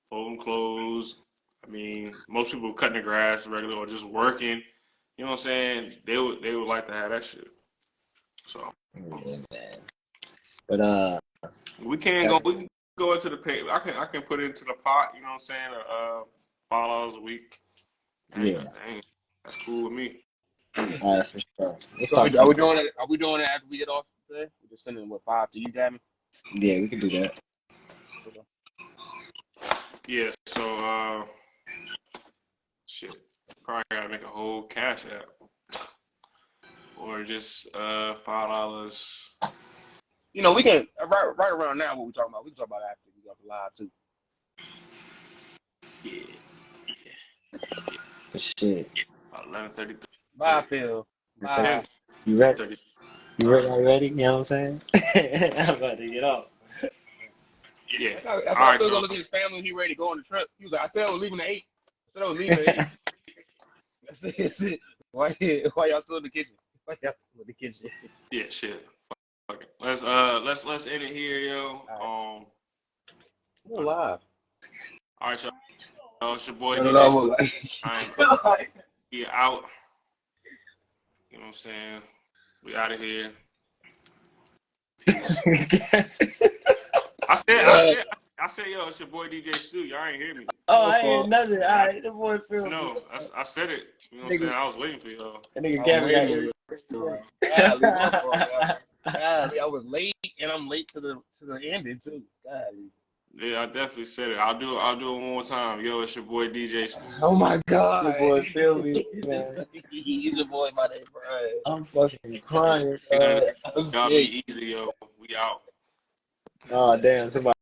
folding clothes, I mean, most people cutting the grass regular or just working, you know what I'm saying? They would like to have that shit. So Yeah, man. But we can go into the pay. I can put it into the pot. You know what I'm saying? $5 a week. yeah, That's cool with me. for sure. Let's So talk. are we doing it? Are we doing it after we get off today? We're just sending what 5 to you, Gavin? Yeah, we can do that. Yeah. So shit. Probably gotta make a whole cash app, or just $5. You know, we can right around now. What we talking about? We can talk about after we go live too. Yeah. But shit. 11:33. Bye, Phil. Bye. You ready? You ready? Are you ready? You know what I'm saying? I'm about to get off. Yeah. That's All how right, Phil Joe. gonna look at his family when he ready to go on the trip. He was like, I said I was leaving at 8. I said I was leaving at 8. That's it. Why y'all still in the kitchen? Why y'all still in the kitchen? Yeah. Shit. Fuck it. Let's end it here, yo. We're live. All right, y'all. It's your boy No, DJ. I'm out. You know what I'm saying? We out of here. I said, yo, it's your boy DJ Stu. Y'all ain't hear me. Oh, I ain't nothing. All right, the boy feels me. No, I said it. You know what I'm saying? I was waiting for y'all. That nigga I was Gavin got waiting. Golly, my fault, golly, I was late, and I'm late to the ending too. Golly. Yeah, I definitely said it. I'll do it one more time. Yo, it's your boy DJ Stu. Oh my God. The boy feel me, man. He's your boy, my name, Brian. I'm fucking crying. Y'all be easy, yo. We out. Oh damn, somebody.